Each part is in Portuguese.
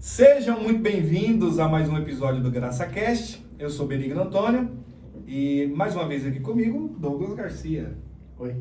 Sejam muito bem-vindos a mais um episódio do GraçaCast. Eu sou Benigno Antônio e mais uma vez aqui comigo, Douglas Garcia. Oi.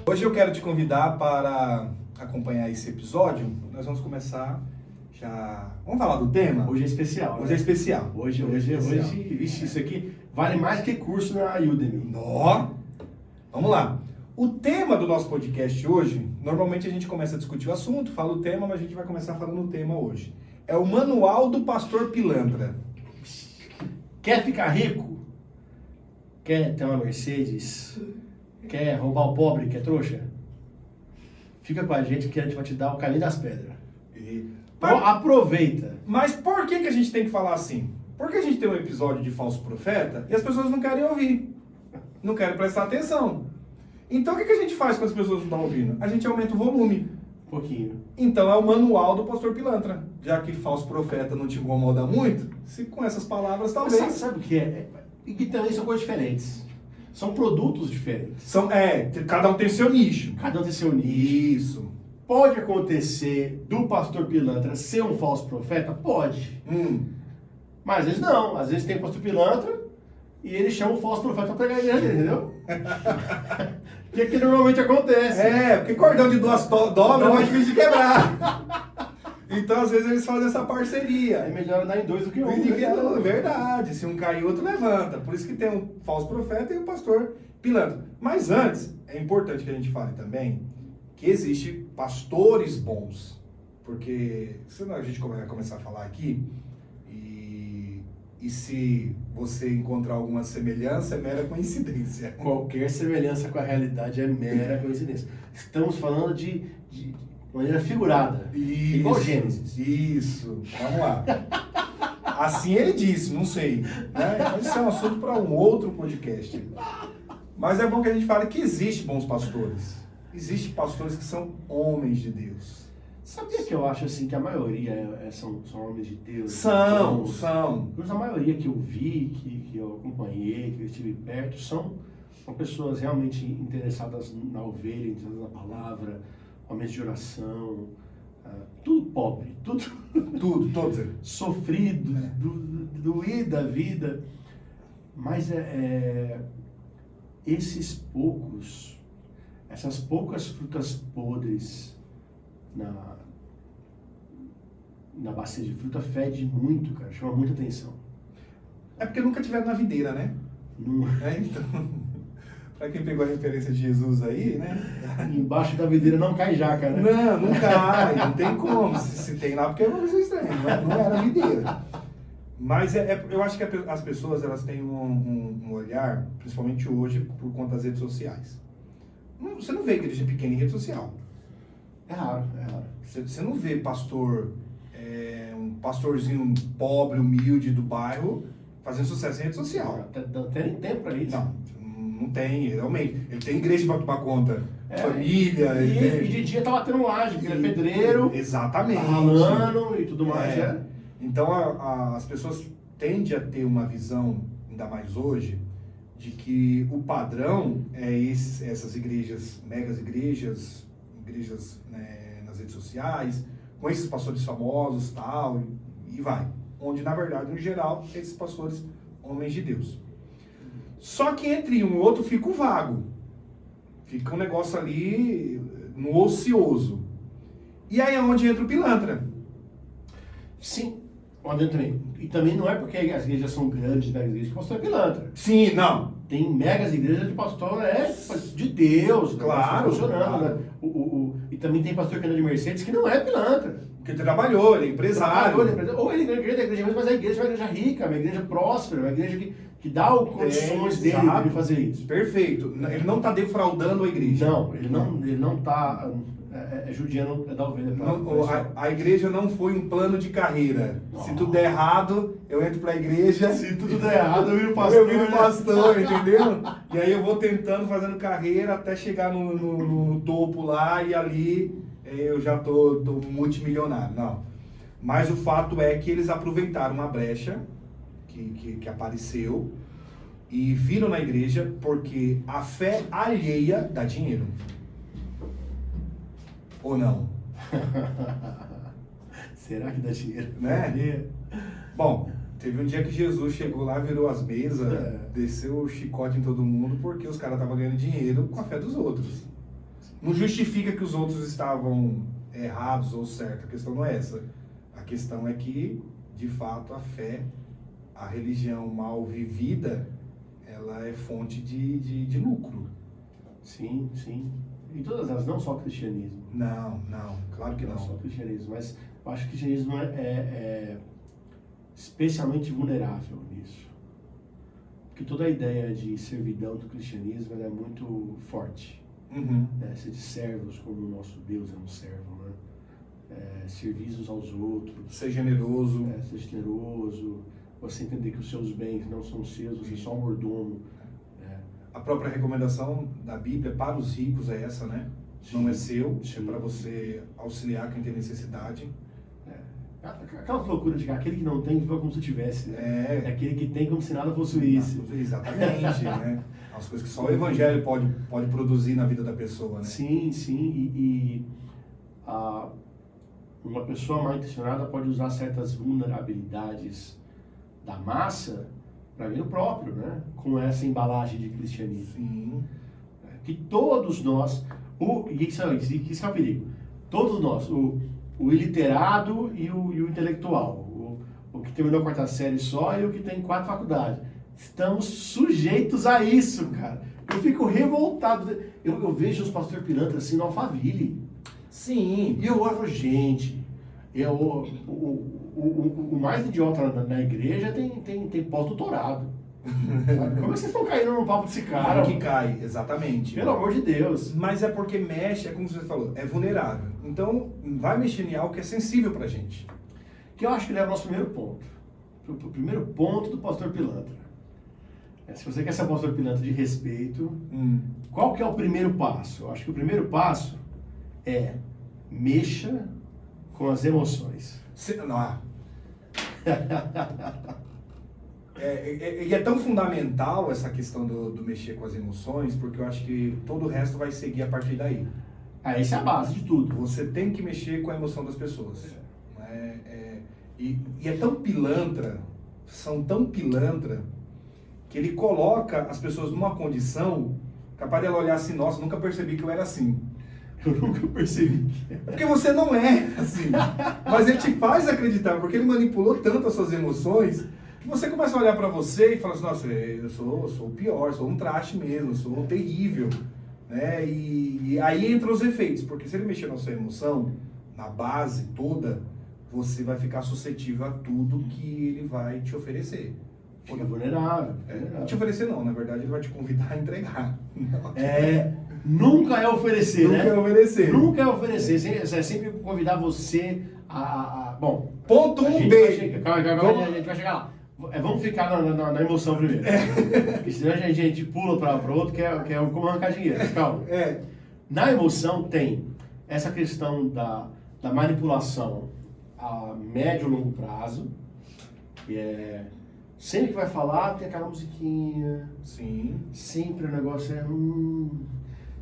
Hoje eu quero te convidar para acompanhar esse episódio. Nós vamos começar já... Vamos falar do tema? Hoje é especial. Hoje é especial. Hoje, vixe, isso aqui vale mais que curso na Udemy. Nó! Vamos lá. O tema do nosso podcast hoje, normalmente a gente começa a discutir o assunto, fala o tema, mas a gente vai começar falando o tema hoje. É o Manual do Pastor Pilantra. Quer ficar rico? Quer ter uma Mercedes? Quer roubar o pobre, que é trouxa? Fica com a gente que a gente vai te dar o caminho das pedras. Então, aproveita. Mas por que a gente tem que falar assim? Porque a gente tem um episódio de falso profeta e as pessoas não querem ouvir. Não querem prestar atenção. Então o que a gente faz quando as pessoas não estão ouvindo? A gente aumenta o volume. Um pouquinho. Então é o manual do pastor pilantra. Já que falso profeta não te incomoda muito, se com essas palavras talvez... Mas sabe o que é? E que também são coisas diferentes. São produtos diferentes. Cada um tem seu nicho. Cada um tem seu nicho. Isso. Pode acontecer do pastor pilantra ser um falso profeta? Pode. Mas às vezes não. Às vezes tem pastor pilantra e ele chama o falso profeta para pegar a igreja dele, entendeu? Que é que normalmente acontece. Porque cordão de duas dobras é mais difícil de quebrar. Então, às vezes, eles fazem essa parceria. É melhor andar em dois do que um. É verdade. Se um cair, o outro levanta. Por isso que tem um falso profeta e um pastor pilantra. Mas antes, é importante que a gente fale também que existe pastores bons. Porque senão a gente vai começar a falar aqui e se você encontrar alguma semelhança, é mera coincidência. Qualquer semelhança com a realidade é mera coincidência. Estamos falando de maneira figurada. Isso, igual Gênesis. Isso. Vamos lá. Assim ele disse, não sei. Né? Mas isso é um assunto para um outro podcast. Mas é bom que a gente fale que existem bons pastores. Existem pastores que são homens de Deus. Sabia que eu acho assim que a maioria são homens de Deus? São. Mas a maioria que eu vi, que eu acompanhei, que eu estive perto, são pessoas realmente interessadas na ovelha, interessadas na palavra, homens de oração, tudo pobre, tudo sofrido, doído da vida. Mas essas poucas frutas podres na bacia de fruta fede muito, cara, chama muita atenção. É porque nunca tiveram na videira, né? Então, pra quem pegou a referência de Jesus aí, né? Embaixo da videira não cai jaca, né? Não cai, não tem como. Se tem lá, porque é uma coisa estranha, não era videira. Mas eu acho que as pessoas elas têm um olhar, principalmente hoje, por conta das redes sociais. Você não vê igreja pequena em rede social. É raro. Você não vê pastor, um pastorzinho pobre, humilde do bairro, fazendo sucesso em rede social. Não tem tempo pra isso. Não tem, realmente. Ele tem igreja pra tomar conta, família. E de dia tá batendo laje, porque ele é pedreiro. Exatamente. Tá ralando e tudo mais. Então as pessoas tendem a ter uma visão, ainda mais hoje, de que o padrão é essas igrejas, megas igrejas, né, nas redes sociais, com esses pastores famosos tal, e vai. Onde, na verdade, no geral, esses pastores, homens de Deus. Só que entre um e outro fica o vago. Fica um negócio ali no ocioso. E aí é onde entra o pilantra. Sim, onde entra também. E também não é porque as igrejas são grandes, megas igrejas, que o pastor é pilantra. Sim, não. Tem megas igrejas de pastor de Deus, claro, funcionando, claro. Né? E também tem pastor que anda de Mercedes que não é pilantra. Porque trabalhou, ele é empresário. Ou ele é igreja mesmo, mas a igreja é uma igreja rica, uma igreja próspera, uma igreja que dá condições dele de fazer isso. Perfeito. Ele não está defraudando a igreja. Não, ele não está judiando da ovelha. A igreja não foi um plano de carreira. Não. Se tudo der errado, eu entro para a igreja. Se tudo der errado, eu viro pastor. Eu viro pastor, entendeu? E aí eu vou tentando, fazendo carreira até chegar no topo lá e ali eu já tô multimilionário. Não. Mas o fato é que eles aproveitaram uma brecha que apareceu e viram na igreja porque a fé alheia dá dinheiro. Ou não? Será que dá dinheiro? Né? Bom, teve um dia que Jesus chegou lá, virou as mesas, desceu o chicote em todo mundo porque os caras estavam ganhando dinheiro com a fé dos outros. Não justifica que os outros estavam errados ou certos, a questão não é essa. A questão é que, de fato, a fé, a religião mal vivida, ela é fonte de lucro. Sim, sim. E todas elas, não só o cristianismo. Não, claro que não. Não só o cristianismo, mas eu acho que o cristianismo é especialmente vulnerável nisso. Porque toda a ideia de servidão do cristianismo ela é muito forte. Uhum. Ser de servos, como o nosso Deus é um servo, né? Servir uns aos outros. Ser generoso. Ser generoso. Você entender que os seus bens não são seus, você é só um mordomo. A própria recomendação da Bíblia para os ricos é essa, né? Sim, não é seu, é para você auxiliar quem tem necessidade. Aquela loucura de que aquele que não tem, viva como se tivesse, né? É aquele que tem como se nada possuísse. Exatamente, né? As coisas que só o Evangelho pode produzir na vida da pessoa, né? Sim, sim. Uma pessoa mal intencionada pode usar certas vulnerabilidades da massa para ganho próprio, né? Com essa embalagem de cristianismo. Sim. Que todos nós... Isso é o perigo. Todos nós, o iliterado e o intelectual, o que terminou a quarta série só e o que tem 4 faculdades. Estamos sujeitos a isso, cara. Eu fico revoltado. Eu vejo os pastores pilantras assim no Alphaville. Sim. E eu olho, gente, o mais idiota na igreja tem pós-doutorado. Como vocês estão caindo no papo desse cara? Que cai, exatamente. Pelo amor de Deus. Mas é porque mexe, é como você falou, é vulnerável. Então, vai mexer em algo que é sensível pra gente. Que eu acho que leva ao nosso primeiro ponto. O primeiro ponto do pastor pilantra. Se você quer ser pastor pilantra de respeito, qual que é o primeiro passo? Eu acho que o primeiro passo é mexa com as emoções. E é tão fundamental essa questão do mexer com as emoções, porque eu acho que todo o resto vai seguir a partir daí. Essa é a base de tudo. Você tem que mexer com a emoção das pessoas. E é tão pilantra, são tão pilantra, que ele coloca as pessoas numa condição capaz de ela olhar assim, nossa, nunca percebi que eu era assim. Eu nunca percebi. Porque você não é assim. Mas ele te faz acreditar, porque ele manipulou tanto as suas emoções, que você começa a olhar pra você e fala assim, nossa, eu sou o pior, sou um traste mesmo, sou um terrível. Né? E aí entram os efeitos, porque se ele mexer na sua emoção, na base toda, você vai ficar suscetível a tudo que ele vai te oferecer. Fica vulnerável. Não te oferecer não, na verdade ele vai te convidar a entregar. Nunca é oferecer, né? Nunca é oferecer. Nunca é oferecer, é sempre convidar você Bom, ponto 1B. Calma, a gente vai chegar lá. Vamos ficar na emoção primeiro. Porque senão a gente pula para outro, que é como arrancar dinheiro. Calma. Na emoção tem essa questão da manipulação a médio e longo prazo, que é... Sempre que vai falar, tem aquela musiquinha. Sim. Sempre o negócio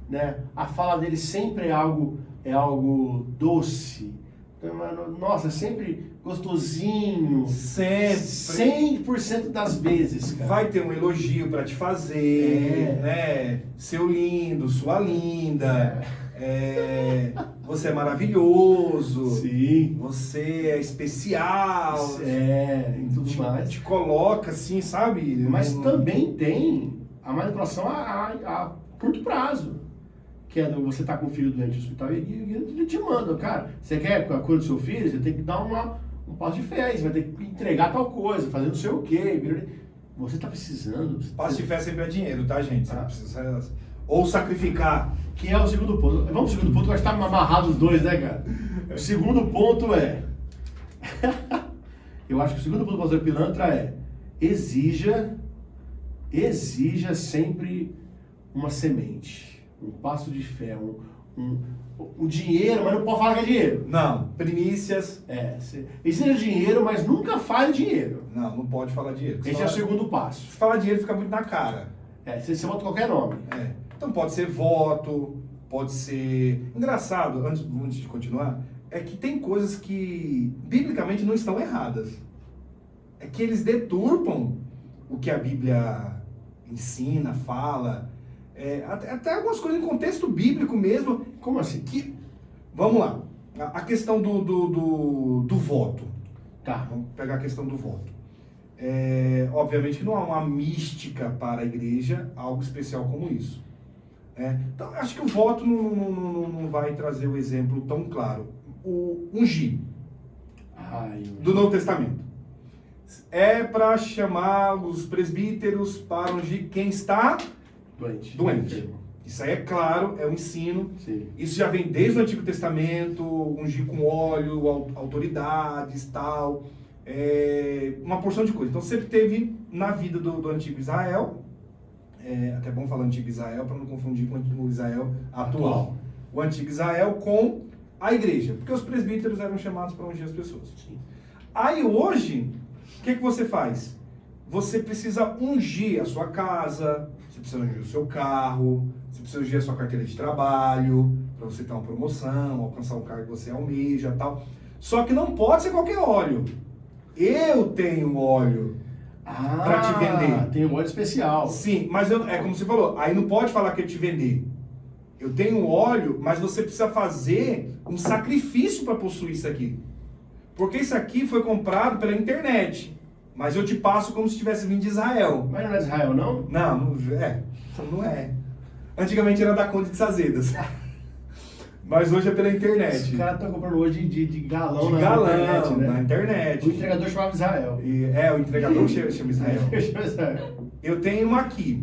né? A fala dele sempre é algo doce. Nossa, sempre gostosinho. Sempre. 100% das vezes, cara. Vai ter um elogio pra te fazer, né? Seu lindo, sua linda. Você é maravilhoso. Sim. Você é especial. E tudo mais. Te coloca assim, sabe? Mas também tem a manipulação a curto prazo. Que é você tá com o filho doente no hospital e ele te manda, cara, você quer a cura do seu filho, você tem que dar um passo de fé, você vai ter que entregar tal coisa, fazer não sei o quê. Você tá precisando. Passo de fé sempre é dinheiro, tá, gente? Você não precisa... Ou sacrificar. Que é o segundo ponto. Vamos pro segundo ponto, que acho que tá amarrado os dois, né, cara? O segundo ponto é... Eu acho que o segundo ponto do pastor pilantra é exija sempre uma semente, um passo de fé, O dinheiro, mas não pode falar que é dinheiro. Não, primícias. Ensina dinheiro, mas nunca fale dinheiro. Não pode falar dinheiro. Esse é o segundo passo. Se falar dinheiro, fica muito na cara. Você bota qualquer nome. Então pode ser voto, pode ser... Engraçado, antes de continuar, é que tem coisas que biblicamente não estão erradas. É que eles deturpam o que a Bíblia ensina, fala, até algumas coisas em contexto bíblico mesmo. Como assim? Vamos lá, a questão do voto. Tá. Vamos pegar a questão do voto. Obviamente que não há uma mística para a igreja, algo especial como isso. Então, acho que o voto não vai trazer o exemplo tão claro. O ungir do Novo Testamento. É para chamar os presbíteros para ungir quem está doente. Isso aí é claro, é um ensino. Sim. Isso já vem desde o Antigo Testamento, ungir com óleo, autoridades, tal. Uma porção de coisas. Então sempre teve na vida do Antigo Israel, até bom falar Antigo Israel para não confundir com o Israel atual. O Antigo Israel com a igreja, porque os presbíteros eram chamados para ungir as pessoas. Sim. Aí hoje, o que você faz? Você precisa ungir a sua casa, você precisa ungir o seu carro, você precisa ungir a sua carteira de trabalho, para você ter uma promoção, alcançar um cargo que você almeja e tal. Só que não pode ser qualquer óleo. Eu tenho óleo para te vender. Tem um óleo especial. Sim, mas é como você falou, aí não pode falar que eu te vender. Eu tenho óleo, mas você precisa fazer um sacrifício para possuir isso aqui. Porque isso aqui foi comprado pela internet. Mas eu te passo como se tivesse vindo de Israel. Mas não é de Israel, não? Não é. Antigamente era da Conde de Sazedas. Mas hoje é pela internet. Os caras estão comprando hoje de galão de na galão, internet, né? na internet. O entregador chamava Israel. O entregador chama Israel. Israel. Eu tenho uma aqui.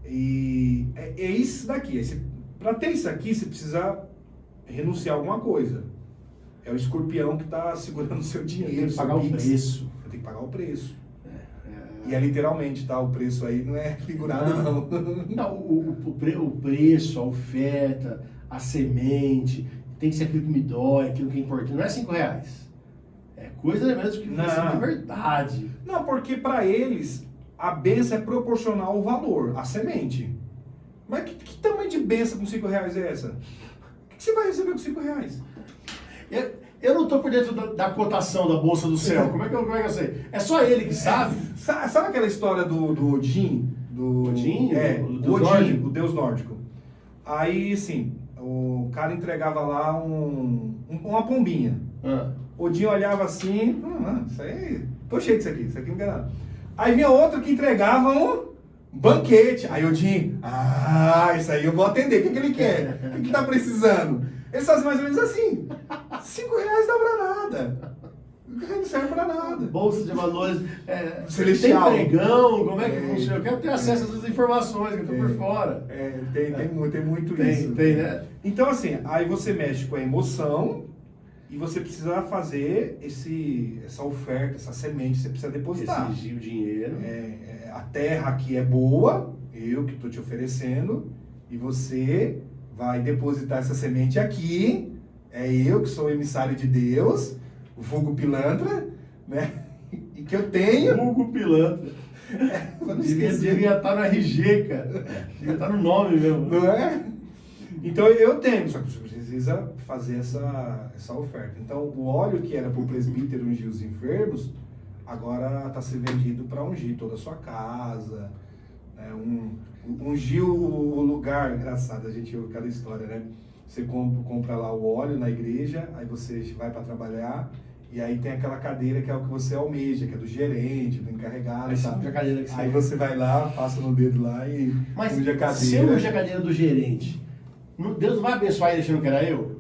E é isso daqui. Para ter isso aqui, você precisa renunciar a alguma coisa. É o escorpião que está segurando o seu dinheiro. Tem que pagar o preço. Você tem que pagar o preço. E é literalmente, tá? O preço aí não é figurado, não. Não, o preço, a oferta, a semente, tem que ser aquilo que me dói, aquilo que é importante. Não é R$5. É coisa mesmo que vai ser de verdade. Não, porque para eles, a bênção é proporcional ao valor, à semente. Mas que tamanho de bênção com R$5 é essa? O que você vai receber com R$5? Eu não estou por dentro da cotação da Bolsa do Céu. Como é que eu sei? É só ele que sabe. Sabe aquela história do Odin? Odin? O Odin, o deus nórdico. Aí, assim, o cara entregava lá uma pombinha. Odin olhava assim, isso aí, tô cheio disso aqui não quer nada. Aí vinha outro que entregava um banquete. Aí Odin, isso aí eu vou atender, o que ele quer? O que tá precisando? Eles fazem mais ou menos assim. R$5 não dá pra nada. Não serve pra nada. Bolsa de valores. Celestial. Tem pregão, como é que funciona? Eu quero ter acesso a essas informações que eu tô por fora. Tem muito isso. Tem, né? Então, assim, aí você mexe com a emoção e você precisa fazer essa oferta, essa semente, você precisa depositar. Exigir o dinheiro. A terra aqui é boa, eu que estou te oferecendo, e você vai depositar essa semente aqui. É eu que sou o emissário de Deus, o vulgo pilantra, né? E que eu tenho... Vulgo pilantra. Devia estar no RG, cara. Devia estar no nome mesmo. Não é? Então eu tenho, só que você precisa fazer essa oferta. Então o óleo que era para o presbítero ungir os enfermos, agora está sendo vendido para ungir toda a sua casa, né? Ungir o lugar. Engraçado, a gente ouve cada história, né? Você compra lá o óleo na igreja, aí você vai para trabalhar, e aí tem aquela cadeira que é o que você almeja, que é do gerente, do encarregado. Aí você vai lá, passa no dedo lá e unge a cadeira. Se eu unge a cadeira do gerente, Deus vai abençoar ele achando que era eu?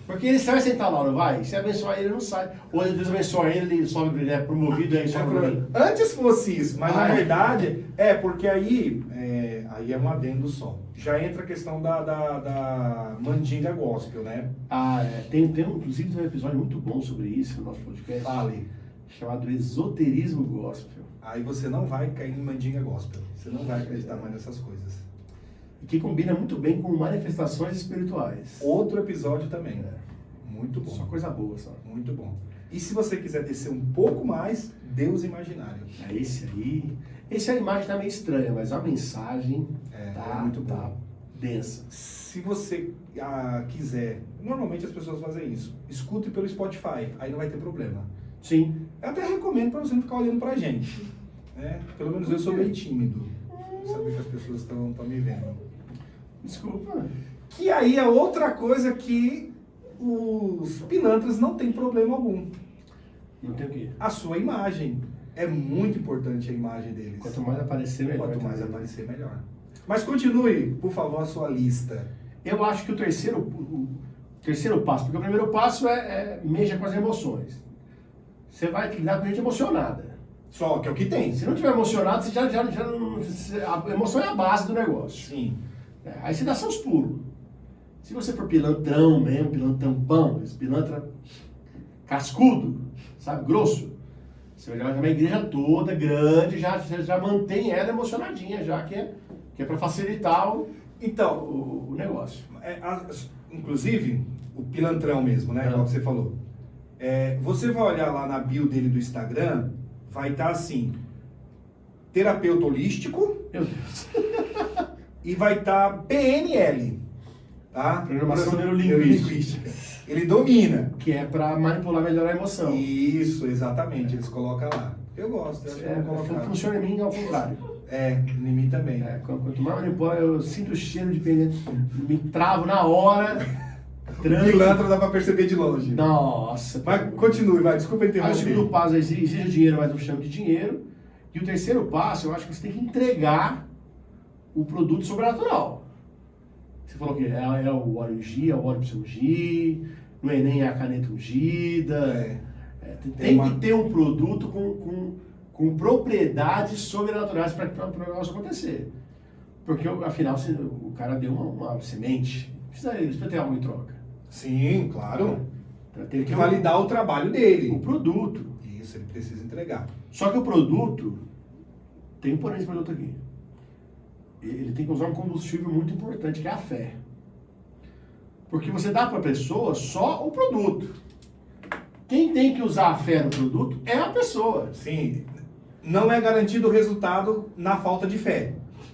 Porque ele vai sentar lá, não vai? Se abençoar ele, não sai. Ou Deus abençoa ele sobe, ele é promovido, aí sobe pra mim. Antes fosse isso, mas na verdade, porque aí é um adendo só. Já entra a questão da mandinga gospel, né? Inclusive tem um episódio muito bom sobre isso no nosso podcast. Fale. Chamado Esoterismo Gospel. Aí você não vai cair em mandinga gospel. Você não vai acreditar mais nessas coisas. E que combina muito bem com manifestações espirituais. Outro episódio também. Muito bom. Só coisa boa, só. Muito bom. E se você quiser descer um pouco mais, Deus Imaginário. Esse aí... Esse a imagem tá meio estranha, mas a mensagem é muito boa. Densa. Se você quiser, normalmente as pessoas fazem isso, escute pelo Spotify, aí não vai ter problema. Sim. Eu até recomendo para você não ficar olhando pra gente. Né? Pelo menos eu sou meio tímido. Saber que as pessoas estão me vendo. Desculpa. Que aí é outra coisa que os pilantras não tem problema algum. Não tem o quê? A sua imagem. É muito importante a imagem deles. Quanto mais aparecer, melhor. Quanto mais aparecer, melhor. Mas continue, por favor, a sua lista. Eu acho que o terceiro passo, porque o primeiro passo mexa com as emoções. Você vai lidar com gente emocionada. Só que é o que tem. Se não tiver emocionado, você já a emoção é a base do negócio. Sim. Aí você dá seus pulos. Se você for pilantrão mesmo, pilantrampão, esse pilantra cascudo, sabe, grosso, você vai levar uma igreja toda, grande, já mantém ela emocionadinha, já que é para facilitar o negócio. Inclusive, o pilantrão mesmo, né? Igual que você falou. Você vai olhar lá na bio dele do Instagram, vai estar assim, terapeuta holístico. Meu Deus. E vai estar PNL, tá? Programação neurolinguística. Ele domina. Que é para manipular melhor a emoção. Isso, exatamente. Eles colocam lá. Eu gosto. Funciona em mim ao contrário. Em mim também. Quanto mais manipula, eu sinto o cheiro de PNL, me travo na hora. Pilantra dá pra perceber de longe. Nossa. Mas continue, vai. Desculpa interromper. O segundo passo é exige dinheiro, mas não chama de dinheiro. E o terceiro passo, eu acho que você tem que entregar o produto sobrenatural. Você falou que é o óleo ungir, é o óleo para você ungir, no Enem é a caneta ungida. Tem que ter um produto com propriedades sobrenaturais para o negócio acontecer. Porque, afinal, o cara deu uma semente, precisa ter algo em troca. Sim, claro. Tem que validar o trabalho dele. O produto. Isso, ele precisa entregar. Só que o produto, tem um porém esse produto aqui. Ele tem que usar um combustível muito importante, que é a fé. Porque você dá para a pessoa só o produto. Quem tem que usar a fé no produto é a pessoa. Sim. Não é garantido o resultado na falta de fé.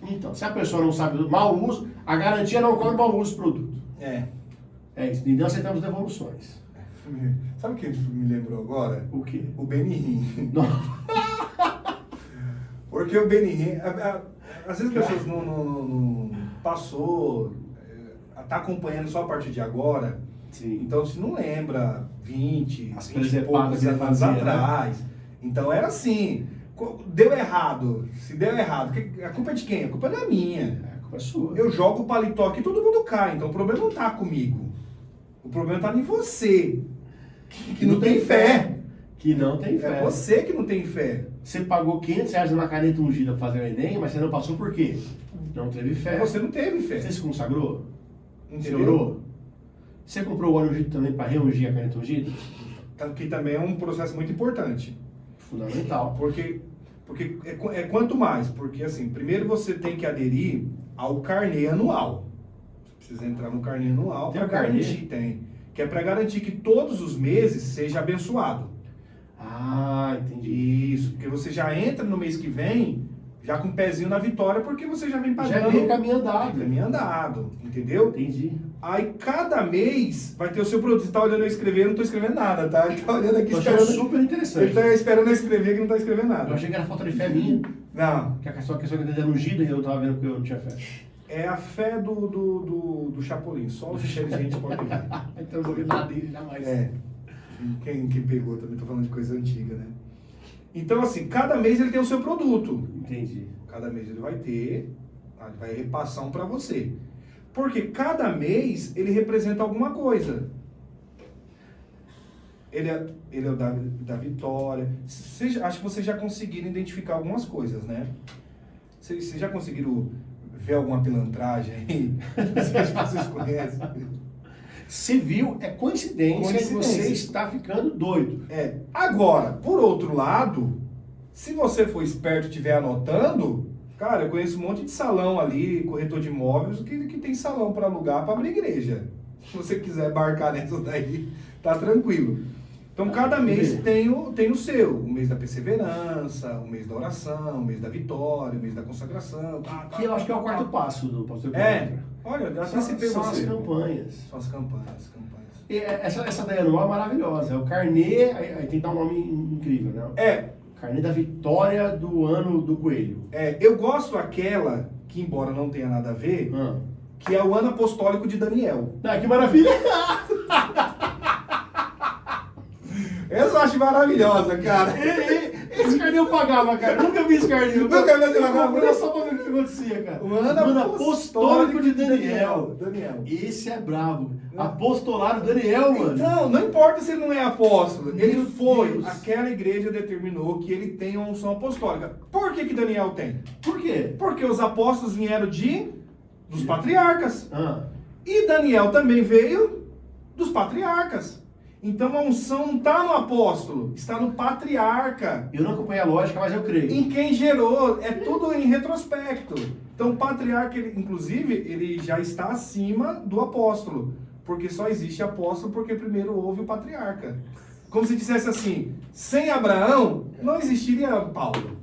Então, se a pessoa não sabe do mau uso, a garantia não ocorre mau uso do produto. É isso. E não aceitamos devoluções. Sabe o que me lembrou agora? O quê? O Benihim. Não. Porque o Benihim... Às vezes as pessoas não passou, tá acompanhando só a partir de agora. Sim. Então se não lembra 20 e poucos anos atrás. Então era assim, deu errado. Se deu errado, a culpa é de quem? A culpa não é minha. A culpa é sua. Eu jogo o paletó aqui e todo mundo cai. Então o problema não tá comigo. O problema tá em você. Que não tem fé. Que não tem fé. É você que não tem fé. Você pagou R$500 numa caneta ungida para fazer o Enem, mas você não passou por quê? Não teve fé. Você não teve fé. Você se consagrou? Entendeu? Você orou? Você comprou o óleo ungido também para reungir a caneta ungida? Que também é um processo muito importante. Fundamental. Porque quanto mais. Porque assim, primeiro você tem que aderir ao carnê anual. Você precisa entrar no carnê anual para garantir. Tem. Que é para garantir que todos os meses seja abençoado. Ah, entendi. Isso, porque você já entra no mês que vem já com o pezinho na vitória, porque você já vem pagando. Já vem caminho andado. Caminho andado, entendeu? Entendi. Aí cada mês vai ter o seu produto. Você tá olhando eu escrever, eu não tô escrevendo nada, tá? Ele tá olhando aqui esperando. Super interessante. Ele tá esperando eu escrever que não tá escrevendo nada. Eu achei que era falta de fé minha. Não. Que a questão que era ungida e eu tava vendo que eu não tinha fé. É a fé do Chapolin, só os inteligentes podem ver. Então eu vou ver nada dele jamais. Quem pegou também, tô falando de coisa antiga, né? Então, assim, cada mês ele tem o seu produto. Entendi. Cada mês ele vai ter, ele vai repassar um para você. Porque cada mês ele representa alguma coisa. Ele é o da vitória. Acho que vocês já conseguiram identificar algumas coisas, né? Vocês já conseguiram ver alguma pilantragem aí? Não sei se vocês conhecem. Se viu, é coincidência que você está ficando doido. Agora, por outro lado, se você for esperto e estiver anotando, Cara, eu conheço um monte de salão ali, corretor de imóveis, que tem salão para alugar para abrir igreja. Se você quiser embarcar nessa daí, tá tranquilo. Então, cada mês tem o seu. O mês da perseverança, o mês da oração, o mês da vitória, o mês da consagração. Que eu acho que é o quarto passo do pastor Pilantra. Olha, eu antecipei são você. As campanhas. São as campanhas. E essa daí anual é maravilhosa. É o carnê, aí tem que dar um nome incrível, né? Carnê da vitória do ano do coelho. Eu gosto aquela, que embora não tenha nada a ver, que é o ano apostólico de Daniel. Que maravilha! Essa eu acho maravilhosa, cara. Esse carnê eu pagava, cara. Nunca vi esse carnê. Nunca vi esse carnê. Eu só pra ver o que acontecia, cara. O ano apostólico de Daniel. Esse é brabo. Apostolaram Daniel, mano. Então, não importa se ele não é apóstolo. Ele foi. Aquela igreja determinou que ele tem uma unção apostólica. Por que Daniel tem? Por quê? Porque os apóstolos vieram dos patriarcas. E Daniel também veio dos patriarcas. Então a unção não está no apóstolo, está no patriarca. Eu não acompanho a lógica, mas eu creio. Em quem gerou, é tudo em retrospecto. Então o patriarca, inclusive, ele já está acima do apóstolo. Porque só existe apóstolo porque primeiro houve o patriarca. Como se dissesse assim, sem Abraão não existiria Paulo.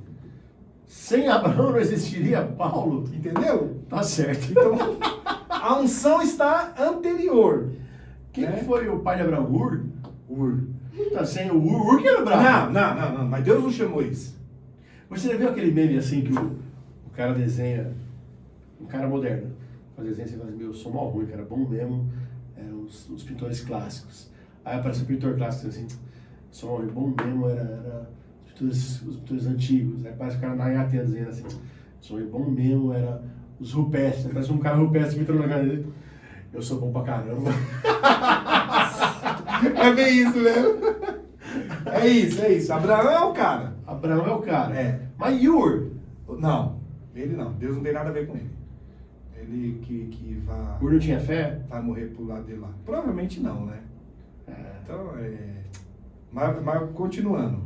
Sem Abraão não existiria Paulo? Entendeu? Tá certo. Então, a unção está anterior. Quem foi o pai de Abraão? Ur. Tá sem o Ur que era bravo. Não, mas Deus não chamou isso. Você já viu aquele meme assim que o cara desenha, um cara moderno, faz desenho e você fala assim, eu sou mal ruim, cara, bom mesmo, os pintores clássicos. Aí aparece um pintor clássico assim, sou mal ruim, bom mesmo, era os pintores antigos. Aí aparece o cara na Atenas dizendo assim, sou ruim, bom mesmo, era os rupestres. Parece um cara rupestre pintando na cara dele. Eu sou bom pra caramba. É bem isso mesmo. É isso. Abraão é o cara. Abraão é o cara. Mas Ur? Não, ele não. Deus não tem nada a ver com ele. Ele que vai... Ur não tinha fé? Vai morrer pro lado dele lá. Provavelmente não, né? Então, Mas continuando.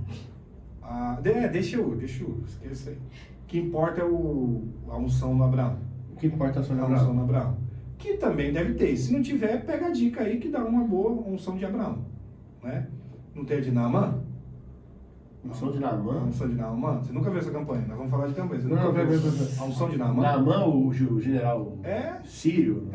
Deixa eu, esqueça aí. O que importa é a unção no Abraão. O que importa é a unção no Abraão. Que também deve ter. Se não tiver, pega a dica aí que dá uma boa unção de Abraão. Né? Não tem a de Naamã? Unção de Naamã? A unção de Naamã? Você nunca viu essa campanha? Nós vamos falar de campanha. Você nunca viu a unção de Naamã? Naamã, o general sírio?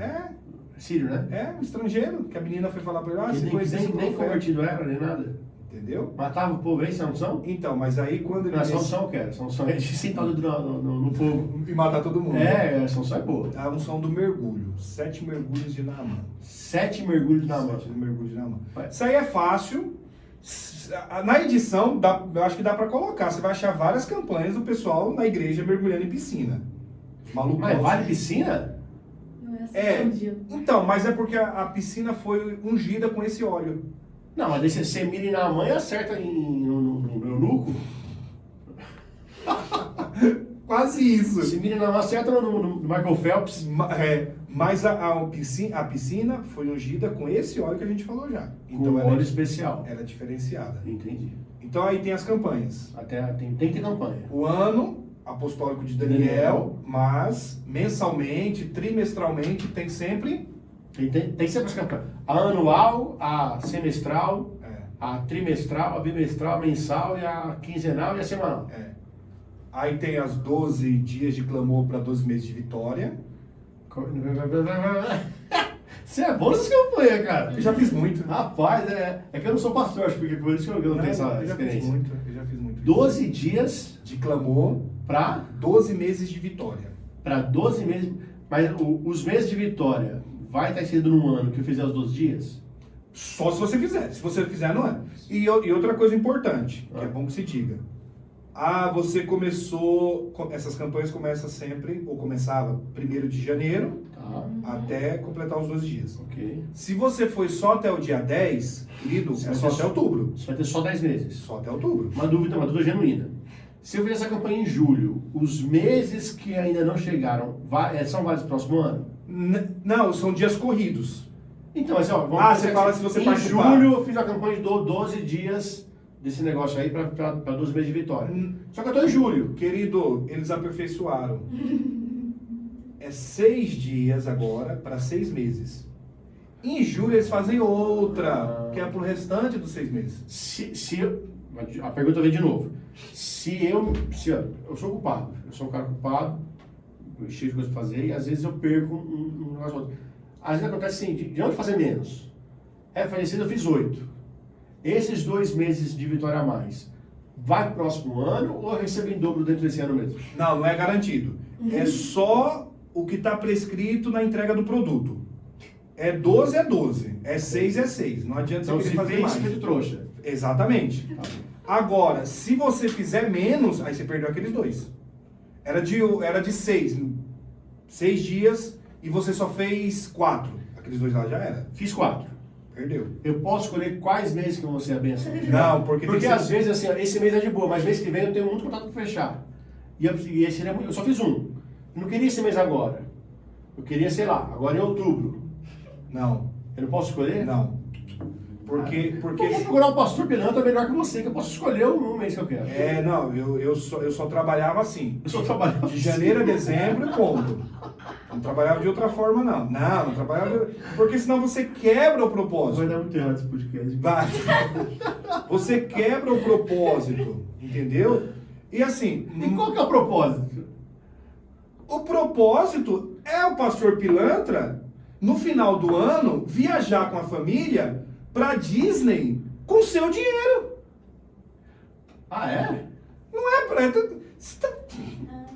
Sírio, né? Um estrangeiro, que a menina foi falar pra ele, nem convertido era, nem nada. Entendeu? Matava o povo aí, sem unção? Então, mas aí quando ele... Essa unção que era? Essa unção é de sentar no povo. E matar todo mundo. Essa unção é boa. A unção do mergulho. 7 mergulhos de Naamã. 7 mergulhos de Naamã. 7 mergulhos de Naamã. Isso aí é fácil. Na edição, eu acho que dá pra colocar. Você vai achar várias campanhas do pessoal na igreja mergulhando em piscina. Maluco. Mas vale piscina? Não é assim. Então, mas é porque a piscina foi ungida com esse óleo. Não, mas daí você mira na mãe e acerta no eunuco. Quase isso. Se mira na mãe, acerta no Michael Phelps. Mas a piscina foi ungida com esse óleo que a gente falou já. Então, óleo especial. Ela é diferenciada. Entendi. Então aí tem as campanhas. Tem que ter campanha. O ano apostólico de Daniel, mas mensalmente, trimestralmente, tem sempre... Tem sempre as campanhas. A anual, a semestral, a trimestral, a bimestral, a mensal, e a quinzenal e a semanal. Aí tem as 12 dias de clamor para 12 meses de vitória. Você é bom nessas campanhas, cara. Eu já fiz muito. Rapaz, é que eu não sou pastor, acho que por isso que eu não tenho essa experiência. Eu já fiz muito. 12 dias de clamor para 12 meses de vitória. Para 12 meses. Mas os meses de vitória vai estar inserido num ano que eu fizer os 12 dias? Só se você fizer. Se você fizer, não é. E outra coisa importante, que é bom que se diga. Você começou... Essas campanhas começam sempre, ou começava 1º de janeiro, até completar os 12 dias. Ok. Se você foi só até o dia 10, querido, é só até outubro. Você vai ter só 10 meses. Só até outubro. Uma dúvida genuína. Se eu fizer essa campanha em julho, os meses que ainda não chegaram, são válidos pro próximo ano? Não, são dias corridos. Então, mas ó, você fala se você em participar. julho eu fiz a campanha de 12 dias desse negócio aí para 12 meses de vitória. Só que eu estou em julho. Querido, eles aperfeiçoaram. É 6 dias agora para 6 meses. Em julho eles fazem outra, que é pro restante dos 6 meses. A pergunta vem de novo. Eu sou culpado, eu sou um cara culpado, cheio de coisa pra fazer, e às vezes eu perco um negócio ou outro. Às vezes acontece assim, de onde fazer menos? Falecido eu fiz 8. Esses 2 meses de vitória a mais, vai pro próximo ano ou eu recebo em dobro dentro desse ano mesmo? Não, não é garantido. É só o que está prescrito na entrega do produto. É 12, é 12. É 6, é 6. Não adianta Então, você querer fazer mais. Você fez de trouxa. Exatamente. Agora, se você fizer menos, aí você perdeu aqueles 2. Era de 6 dias e você só fez 4. Aqueles 2 lá já era. Fiz 4. Perdeu. Eu posso escolher quais meses que vão ser a benção? Não, porque às vezes assim, ó, esse mês é de boa, mas mês que vem eu tenho muito contato para fechar. E esse eu só fiz 1. Eu não queria esse mês agora. Eu queria, sei lá, agora em outubro. Não. Eu não posso escolher? Não. Porque... Eu vou procurar o pastor Pilantra melhor que você, que eu posso escolher o mês que eu quero. Não, eu só trabalhava assim. Eu só trabalhava de janeiro a dezembro, ponto. Não trabalhava de outra forma, não. Não trabalhava porque senão você quebra o propósito. Vai dar muito errado esse podcast. Vai. Você quebra o propósito, entendeu? E assim... E qual que é o propósito? O propósito é o pastor Pilantra, no final do ano, viajar com a família pra Disney com seu dinheiro. Ah, é? Não é pra...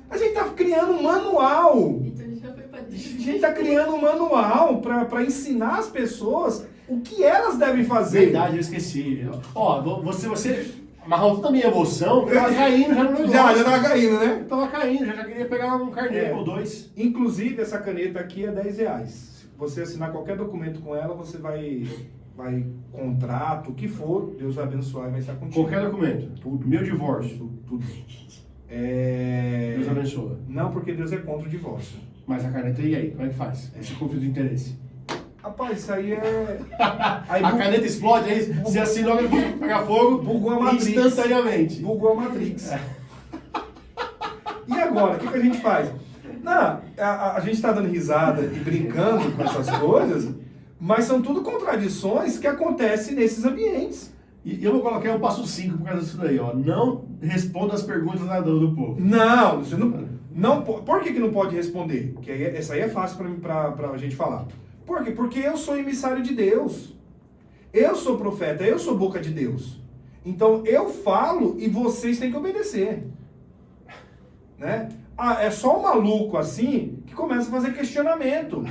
A gente tá criando um manual. Então a gente já foi pra A Disney. gente tá criando um manual pra ensinar as pessoas o que elas devem fazer. Verdade, eu esqueci. Ó, você amarrou toda a minha emoção, porque eu tava caindo já no negócio. Já tava caindo, né? Eu tava caindo, já queria pegar um carneiro ou 2. Inclusive, essa caneta aqui é R$10. Se você assinar qualquer documento com ela, você vai contrato, o que for, Deus vai abençoar e vai estar contigo. Qualquer documento. Tudo. Meu divórcio. Tudo. Deus abençoa. Não, porque Deus é contra o divórcio. Mas a caneta, e aí? Como é que faz? Esse conflito de interesse. Rapaz, isso aí é... Aí A caneta explode, aí você assinou, pega fogo bugou a Matrix. instantaneamente. Bugou a Matrix. E agora, o que a gente faz? Não, a gente está dando risada e brincando com essas coisas, mas são tudo contradições que acontecem nesses ambientes. E eu vou colocar o passo 5 por causa disso daí, ó. Não responda as perguntas do povo. Não, você não por que não pode responder? Que essa aí é fácil para a gente falar. Por quê? Porque eu sou emissário de Deus. Eu sou profeta, eu sou boca de Deus. Então eu falo e vocês têm que obedecer. Né? É só um maluco assim que começa a fazer questionamento.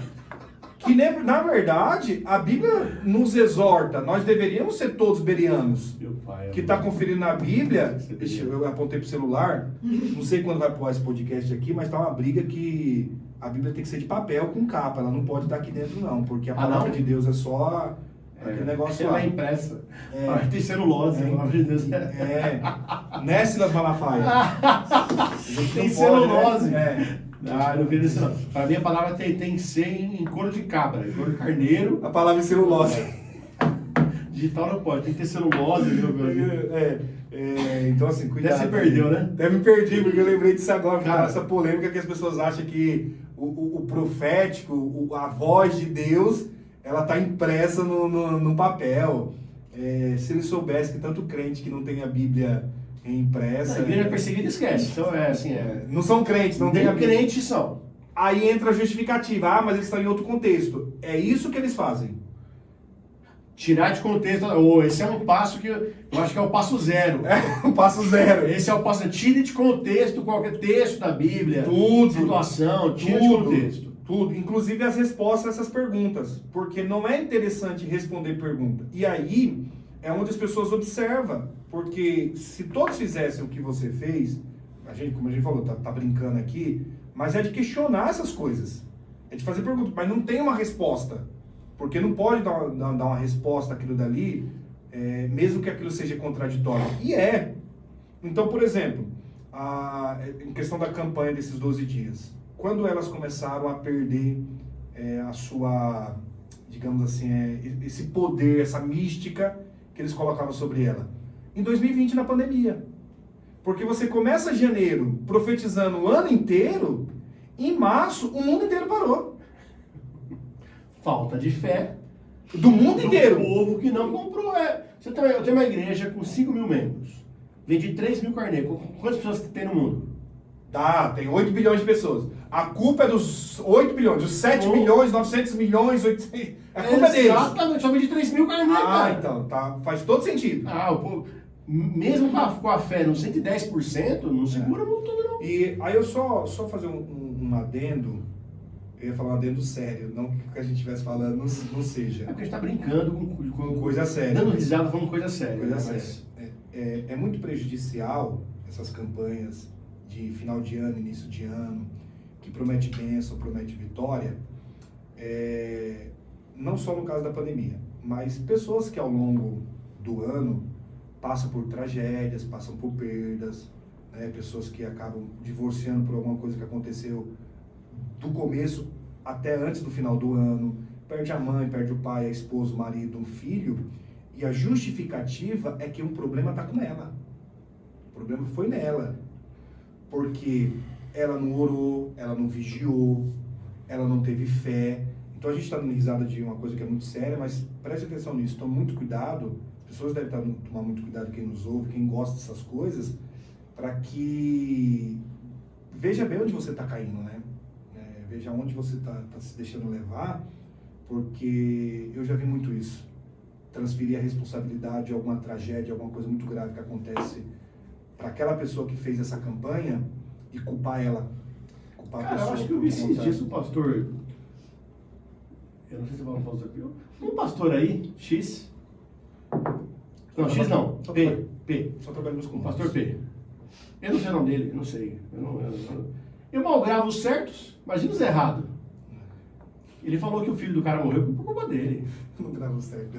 Que na verdade a Bíblia nos exorta, nós deveríamos ser todos berianos. Meu pai, Que está conferindo na Bíblia, eu apontei pro celular, não sei quando vai pôr esse podcast aqui, mas tá uma briga que a Bíblia tem que ser de papel com capa, ela não pode estar aqui dentro não, porque a palavra de Deus é só aquele negócio ela lá. é impressa. Tem celulose, pelo amor de Deus. Silas Malafaia. Tem celulose. Né? Não queria isso não. Para mim a palavra tem que ser em couro de cabra, em couro de carneiro. A palavra é celulose. Digital não pode, tem que ter celulose. Então assim, cuidado. Você perdeu, né? Deve me perdi, porque eu lembrei disso agora, cara, essa polêmica que as pessoas acham que o profético, a voz de Deus, ela tá impressa no papel. Se ele soubesse que tanto crente que não tem a Bíblia impressa... A igreja é perseguida, esquece. Então não são crentes, não tem a Bíblia. Crentes são. Aí entra a justificativa, mas eles estão em outro contexto. É isso que eles fazem. Tirar de contexto, esse é um passo que eu acho que é o passo 0. O passo 0. Esse é o passo, tire de contexto qualquer texto da Bíblia, tudo, situação, tire de contexto. Tudo, inclusive as respostas a essas perguntas, porque não é interessante responder pergunta. E aí é onde as pessoas observam, porque se todos fizessem o que você fez, como a gente falou, tá brincando aqui, mas é de questionar essas coisas, é de fazer perguntas, mas não tem uma resposta. Porque não pode dar uma resposta àquilo dali, mesmo que aquilo seja contraditório. E é. Então, por exemplo, em questão da campanha desses 12 dias, quando elas começaram a perder a sua, digamos assim, esse poder, essa mística que eles colocavam sobre ela. em 2020 na pandemia. Porque você começa janeiro profetizando o ano inteiro, em março o mundo inteiro parou. Falta de fé Do mundo inteiro. do povo que não comprou. Eu tenho uma igreja com 5 mil membros. Vendi 3 mil carneiros. Quantas pessoas tem no mundo? Tem 8 bilhões de pessoas. A culpa é dos 8 bilhões, dos 7 bilhões, 900 milhões, 800... A culpa é deles. Exatamente, só vendi 3 mil carneiros, cara. Então, tá, faz todo sentido. O povo, mesmo com a fé no 110%, não segura muito tudo, não. E aí eu só fazer um adendo, eu ia falar um adendo sério, não que o que a gente estivesse falando não seja. É porque a gente tá brincando com Coisa séria. Dando risada falando coisa séria. Coisa né? séria. É muito prejudicial essas campanhas de final de ano, início de ano, que promete bênção, promete vitória, não só no caso da pandemia, mas pessoas que ao longo do ano passam por tragédias, passam por perdas, né? Pessoas que acabam divorciando por alguma coisa que aconteceu do começo até antes do final do ano, perde a mãe, perde o pai, a esposa, o marido, um filho, e a justificativa é que o problema está com ela. O problema foi nela. Porque ela não orou, ela não vigiou, ela não teve fé. Então a gente está dando risada de uma coisa que é muito séria, mas preste atenção nisso, tome muito cuidado. As pessoas devem tomar muito cuidado, quem nos ouve, quem gosta dessas coisas, para que veja bem onde você está caindo, né? Veja onde você está se deixando levar, porque eu já vi muito isso. Transferir a responsabilidade de alguma tragédia, alguma coisa muito grave que acontece para aquela pessoa que fez essa campanha e culpar ela. Culpar a pessoa. Eu acho que eu vi esses dias um pastor. Eu não sei se vai um pastor Pio. Um pastor aí, X. Não, X não. P. Só trabalhamos com Um pastor P. Eu não sei o nome dele, eu não sei. Eu mal gravo os certos, imagina os errados. Ele falou que o filho do cara morreu por culpa dele. Não gravo certo.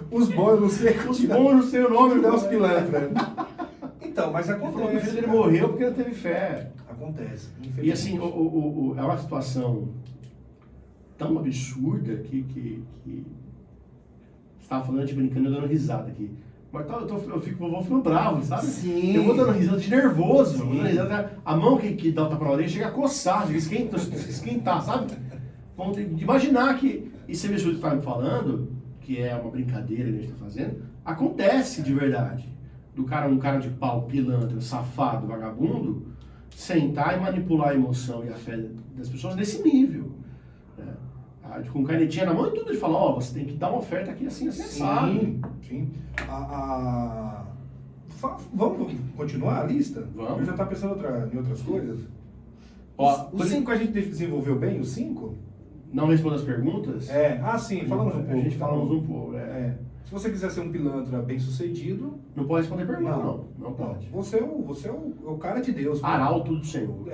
Os bons eu não sei. Os bons eu não sei o nome. Não, os pilantra. Então, mas Ele falou que o acontece. filho dele morreu porque não teve fé. Acontece. E assim, é uma situação tão absurda que você estava falando, de brincando, eu dando risada aqui. Mas eu vou ficando bravo, sabe? Sim. Eu vou dando risada de nervoso. Vou dando risada, a mão que dá o tapa na orelha chega a coçar, chega a esquentar, sabe? Vamos imaginar que isso que você está me falando, que é uma brincadeira que a gente está fazendo, acontece de verdade. Um cara de pau, pilantra, safado, vagabundo, sentar e manipular a emoção e a fé das pessoas nesse nível. Né? Com canetinha na mão e tudo, de falar, você tem que dar uma oferta aqui assim, sabe? Sim. Vamos continuar a lista? Vamos. Eu já estava pensando em outras coisas. Os 5 a gente desenvolveu bem, os 5? Não responda as perguntas? Sim, falamos um pouco. A gente falamos um pouco, Se você quiser ser um pilantra bem sucedido... Não pode responder pergunta, não pode. Você é o cara de Deus. Arauto do Senhor.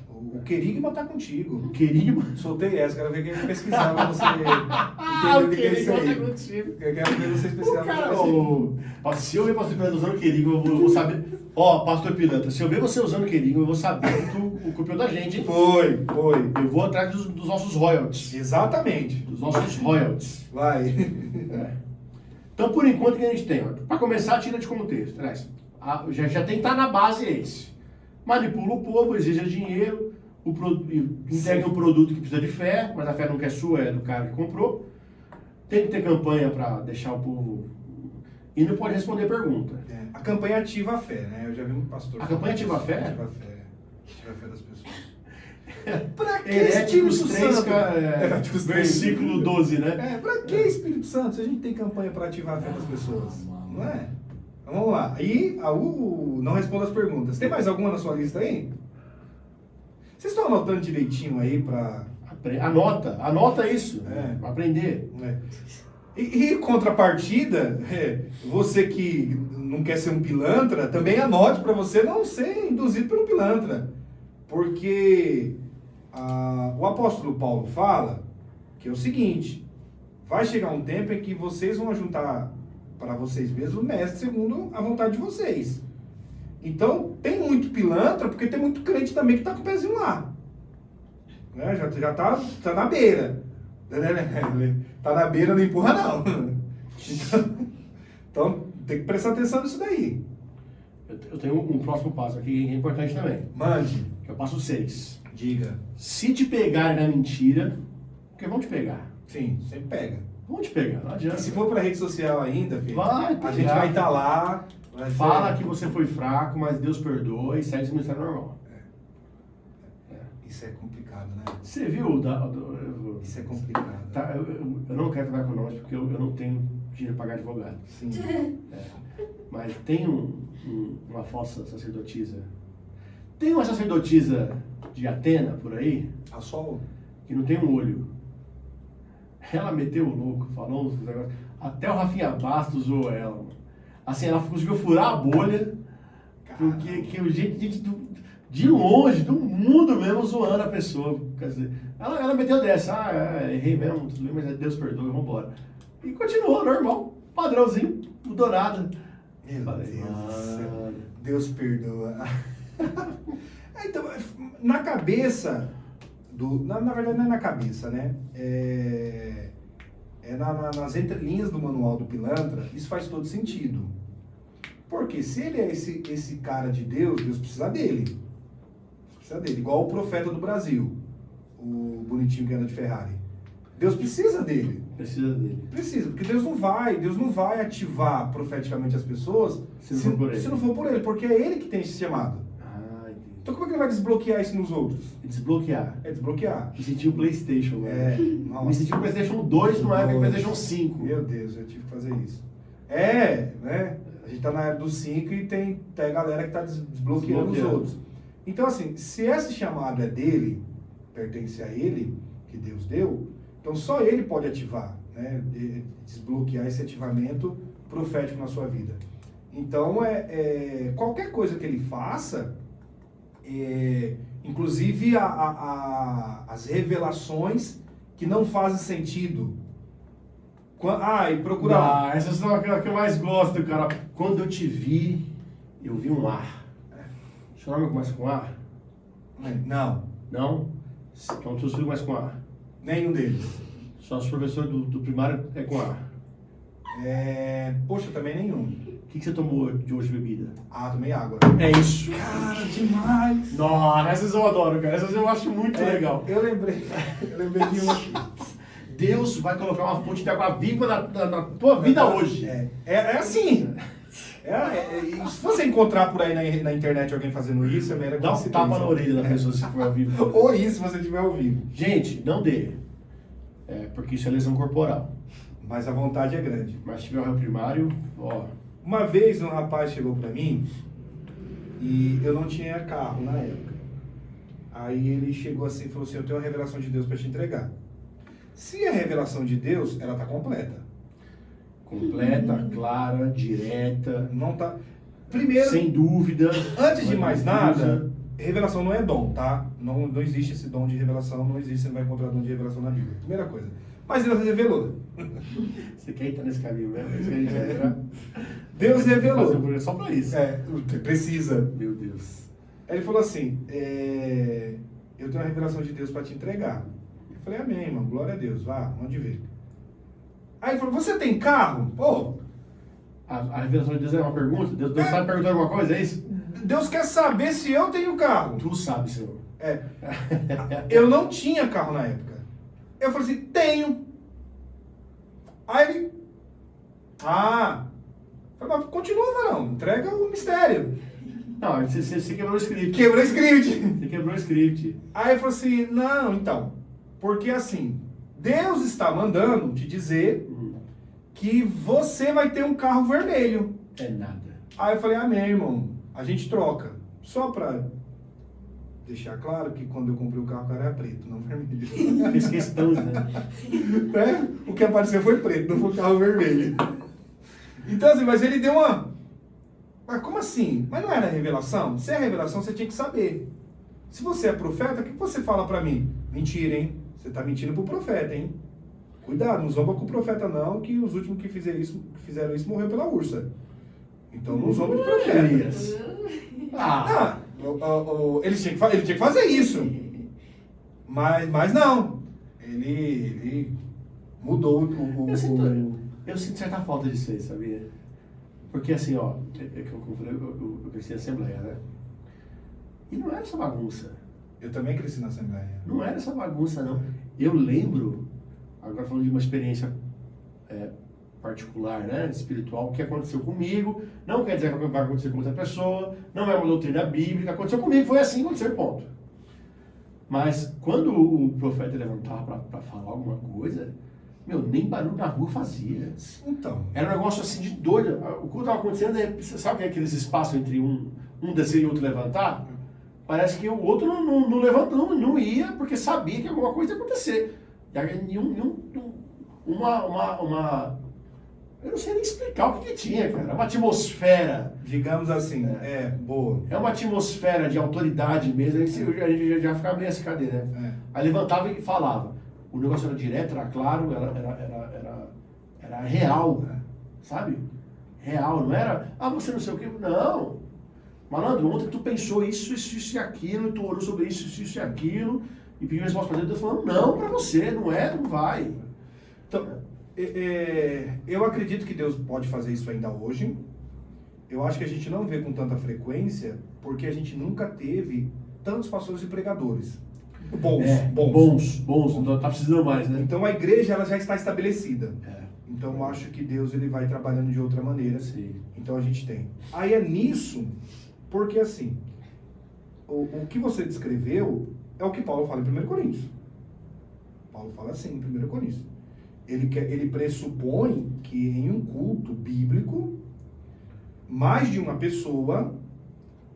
O querigma tá contigo. O querigma? Soltei essa, quero ver quem pesquisar pra você entender o que é isso aí. Tá contigo. Eu quero ver você pesquisar pra você. Se eu ver pastor pilantra usando querigma, eu vou saber... pastor pilantra, se eu ver você usando querigma, eu vou saber que o copiou da gente. Foi. Eu vou atrás dos nossos royalties. Exatamente. Dos nossos royalties. Vai. Então, por enquanto, o que a gente tem? Para começar, tira de contexto. Já tem que estar na base esse. Manipula o povo, exige dinheiro, entrega um produto que precisa de fé, mas a fé não é sua, é do cara que comprou. Tem que ter campanha para deixar o povo... E não pode responder pergunta. A campanha ativa a fé, né? Eu já vi um pastor... A campanha ativa a fé? Ativa a fé. Ativa a fé das pessoas. Pra que Espírito Santo? Versículo 12, né? Pra que Espírito Santo se a gente tem campanha para ativar a fé das pessoas? Não é? Então, vamos lá. E não responda as perguntas. Tem mais alguma na sua lista aí? Vocês estão anotando direitinho aí para... Anota isso. Pra aprender. E contrapartida, você que não quer ser um pilantra, também anote para você não ser induzido pelo pilantra. Porque o apóstolo Paulo fala que é o seguinte: vai chegar um tempo em que vocês vão juntar para vocês mesmos o mestre segundo a vontade de vocês. Então, tem muito pilantra, porque tem muito crente também que está com o pezinho lá. Né? Já tá na beira. Tá na beira, não empurra não. tem que prestar atenção nisso daí. Eu tenho um próximo passo aqui que é importante também. Mande. Que é o passo 6. Diga. Se te pegarem na mentira, porque vão te pegar. Sim, sempre pega. Vão te pegar, não adianta. E se for pra rede social ainda, filho, Vai a pegar. gente vai estar lá. Fala que você foi fraco, mas Deus perdoa e segue o ministério normal. Isso é complicado, né? Você viu? Isso é complicado. Tá, eu não quero trabalhar com nós porque eu não tenho dinheiro para pagar advogado. Sim. Mas tem uma falsa sacerdotisa. Tem uma sacerdotisa de Atena por aí A sol? que não tem um olho. Ela meteu o louco, falou uns negócios. Até o Rafinha Bastos zoou ela. Mano. Assim, ela conseguiu furar a bolha. Porque que o gente de longe, do mundo mesmo, zoando a pessoa. Quer dizer, ela meteu dessa, errei mesmo, tudo bem, mas Deus perdoe, vambora. E continuou, normal, padrãozinho, mudou nada. Meu Falei, Deus do céu. mano. Deus perdoa. Então, na cabeça na verdade não é na cabeça, né? Nas entrelinhas do manual do pilantra, isso faz todo sentido. Porque se ele é esse cara de Deus, Deus precisa dele. Precisa dele. Igual o profeta do Brasil, o bonitinho que anda de Ferrari. Deus precisa dele. Precisa dele. Precisa, porque Deus não vai ativar profeticamente as pessoas Se não for por ele. se não for por ele, porque é ele que tem esse chamado. Ah, entendi. Então como é que ele vai desbloquear isso nos outros? Desbloquear. É desbloquear. Me senti o PlayStation, mano. Nossa. Me senti o PlayStation 2 no época do PlayStation 5. Meu Deus, eu tive que fazer isso. Né? A gente tá na era do 5 e tem a galera que tá desbloqueando os outros. Então assim, se esse chamado é dele, pertence a ele, que Deus deu, então só ele pode ativar, né? Desbloquear esse ativamento profético na sua vida. Então, qualquer coisa que ele faça, inclusive as revelações que não fazem sentido. E procurar. Essas são aquelas que eu mais gosto, cara. Quando eu te vi, eu vi um ar. Seu nome começa com A? Não, Não? Então, seus filhos começam com A. nenhum deles. Só os professores do primário é com A. Poxa, também nenhum. O que você tomou de hoje de bebida? Tomei água. É isso. Cara, demais! Nossa, essas eu adoro, cara. Essas eu acho muito legal. Eu lembrei de uma aqui. Deus vai colocar uma fonte de água viva na tua vida hoje. É assim. Se você encontrar por aí na internet alguém fazendo isso, é mera Dá um coincidência. tapa na orelha da pessoa se for ao vivo. Ou isso, se você estiver ao vivo. Gente, não dê. Porque isso é lesão corporal. Mas a vontade é grande. Mas se tiver o réu primário, ó. Uma vez um rapaz chegou pra mim e eu não tinha carro na época. Aí ele chegou assim e falou assim, eu tenho uma revelação de Deus pra te entregar. Se é revelação de Deus, ela tá completa. Completa, clara, direta. Não tá... Primeiro, Sem dúvida. antes de mais nada, confusa. revelação não é dom, tá? Não existe esse dom de revelação, não existe, você não vai encontrar dom de revelação na Bíblia. Primeira coisa. Mas Deus revelou. Você quer entrar nesse caminho mesmo? É isso que a gente vai entrar? Deus Fazer um revelou. programa só pra isso. Precisa. Meu Deus. Aí ele falou assim, eu tenho uma revelação de Deus para te entregar. Eu falei, amém, irmão, glória a Deus, vá, onde ver. Aí ele falou, você tem carro? Pô, A revelação de Deus é uma pergunta? Deus tá me perguntando alguma coisa, é isso? Deus quer saber se eu tenho carro. Tu sabe, Senhor. Eu não tinha carro na época. Eu falei assim, tenho. Aí ele, falei, mas continua, varão, entrega o mistério. Não, você quebrou o script. Quebrou o script. Você quebrou o script. Aí ele falou assim, não, então, porque assim, Deus está mandando te dizer que você vai ter um carro vermelho. É nada. Aí eu falei, amém, irmão, a gente troca. Só pra deixar claro que quando eu comprei o carro era preto, não vermelho. Fez questão, né? O que apareceu foi preto, não foi carro vermelho. Então assim, mas ele deu uma... Mas como assim? Mas não era revelação? Se é revelação, você tinha que saber. Se você é profeta, o que você fala pra mim? Mentira, hein? Você tá mentindo pro profeta, hein? Cuidado, não zomba com o profeta não, que os últimos que fizeram isso morreu pela ursa. Então não zomba de profeta. Ele tinha que fazer isso. Mas não. Ele mudou Eu sinto certa falta disso aí, sabia? Porque assim, ó, como eu falei, eu cresci na Assembleia, né? E não era essa bagunça. Eu também cresci na Assembleia. Não era essa bagunça, não. Eu lembro, agora falando de uma experiência particular, né, espiritual, o que aconteceu comigo, não quer dizer que vai acontecer com outra pessoa, não é uma doutrina bíblica, aconteceu comigo, foi assim, aconteceu, ponto. Mas quando o profeta levantava para falar alguma coisa, nem barulho na rua fazia. Então. Era um negócio assim de doido. O que estava acontecendo, você sabe que é aqueles espaços entre um descer e outro levantar? Parece que o outro não levanta, não ia, porque sabia que alguma coisa ia acontecer. Eu não sei nem explicar o que tinha, cara. É uma atmosfera. Digamos assim, boa. É uma atmosfera de autoridade mesmo. A gente já ficava meio assim, cadê, né? Aí levantava e falava. O negócio era direto, era claro, era real, sabe? Real, não era, você não sei o que, não. Malandro, ontem tu pensou isso e aquilo, e tu orou sobre isso e aquilo, e pediu resposta pra Deus, falando, não pra você, não vai. Então, eu acredito que Deus pode fazer isso ainda hoje. Eu acho que a gente não vê com tanta frequência, porque a gente nunca teve tantos pastores e pregadores. Bons. Não tá precisando mais, né? Então a igreja ela já está estabelecida. Então eu acho que Deus ele vai trabalhando de outra maneira. Sim. Então a gente tem. Aí é nisso, porque assim, o que você descreveu é o que Paulo fala em 1 Coríntios. Paulo fala assim em 1 Coríntios. Ele pressupõe que em um culto bíblico, mais de uma pessoa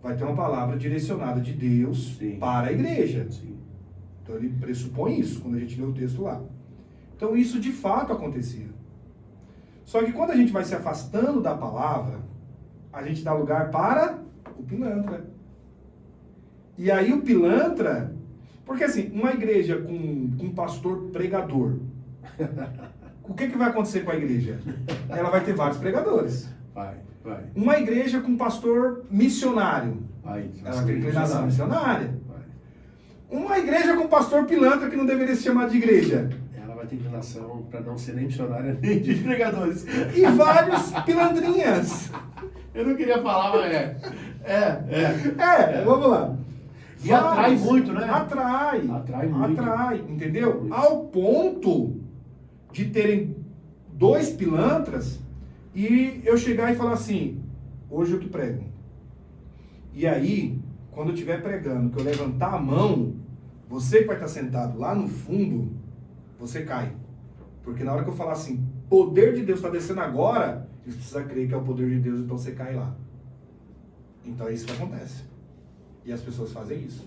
vai ter uma palavra direcionada de Deus para a igreja. Sim. Então ele pressupõe isso, quando a gente lê o texto lá. Então isso de fato acontecia. Só que quando a gente vai se afastando da palavra, a gente dá lugar para o pilantra. E aí o pilantra... Porque assim, uma igreja com um pastor pregador, o que vai acontecer com a igreja? Ela vai ter vários pregadores. Vai. Uma igreja com pastor missionário, ela vai ter inclinação missionária. Uma igreja com pastor pilantra que não deveria se chamar de igreja. Ela vai ter inclinação para não ser nem missionária nem de pregadores. E vários pilantrinhas. Eu não queria falar, mas vamos lá. E atrai muito, né? Atrai muito. Atrai, entendeu? Muito. Ao ponto de terem 2 pilantras e eu chegar e falar assim, hoje eu que prego. E aí, quando eu estiver pregando, que eu levantar a mão, você que vai estar sentado lá no fundo, você cai. Porque na hora que eu falar assim, poder de Deus está descendo agora, você precisa crer que é o poder de Deus, então você cai lá. Então é isso que acontece. E as pessoas fazem isso.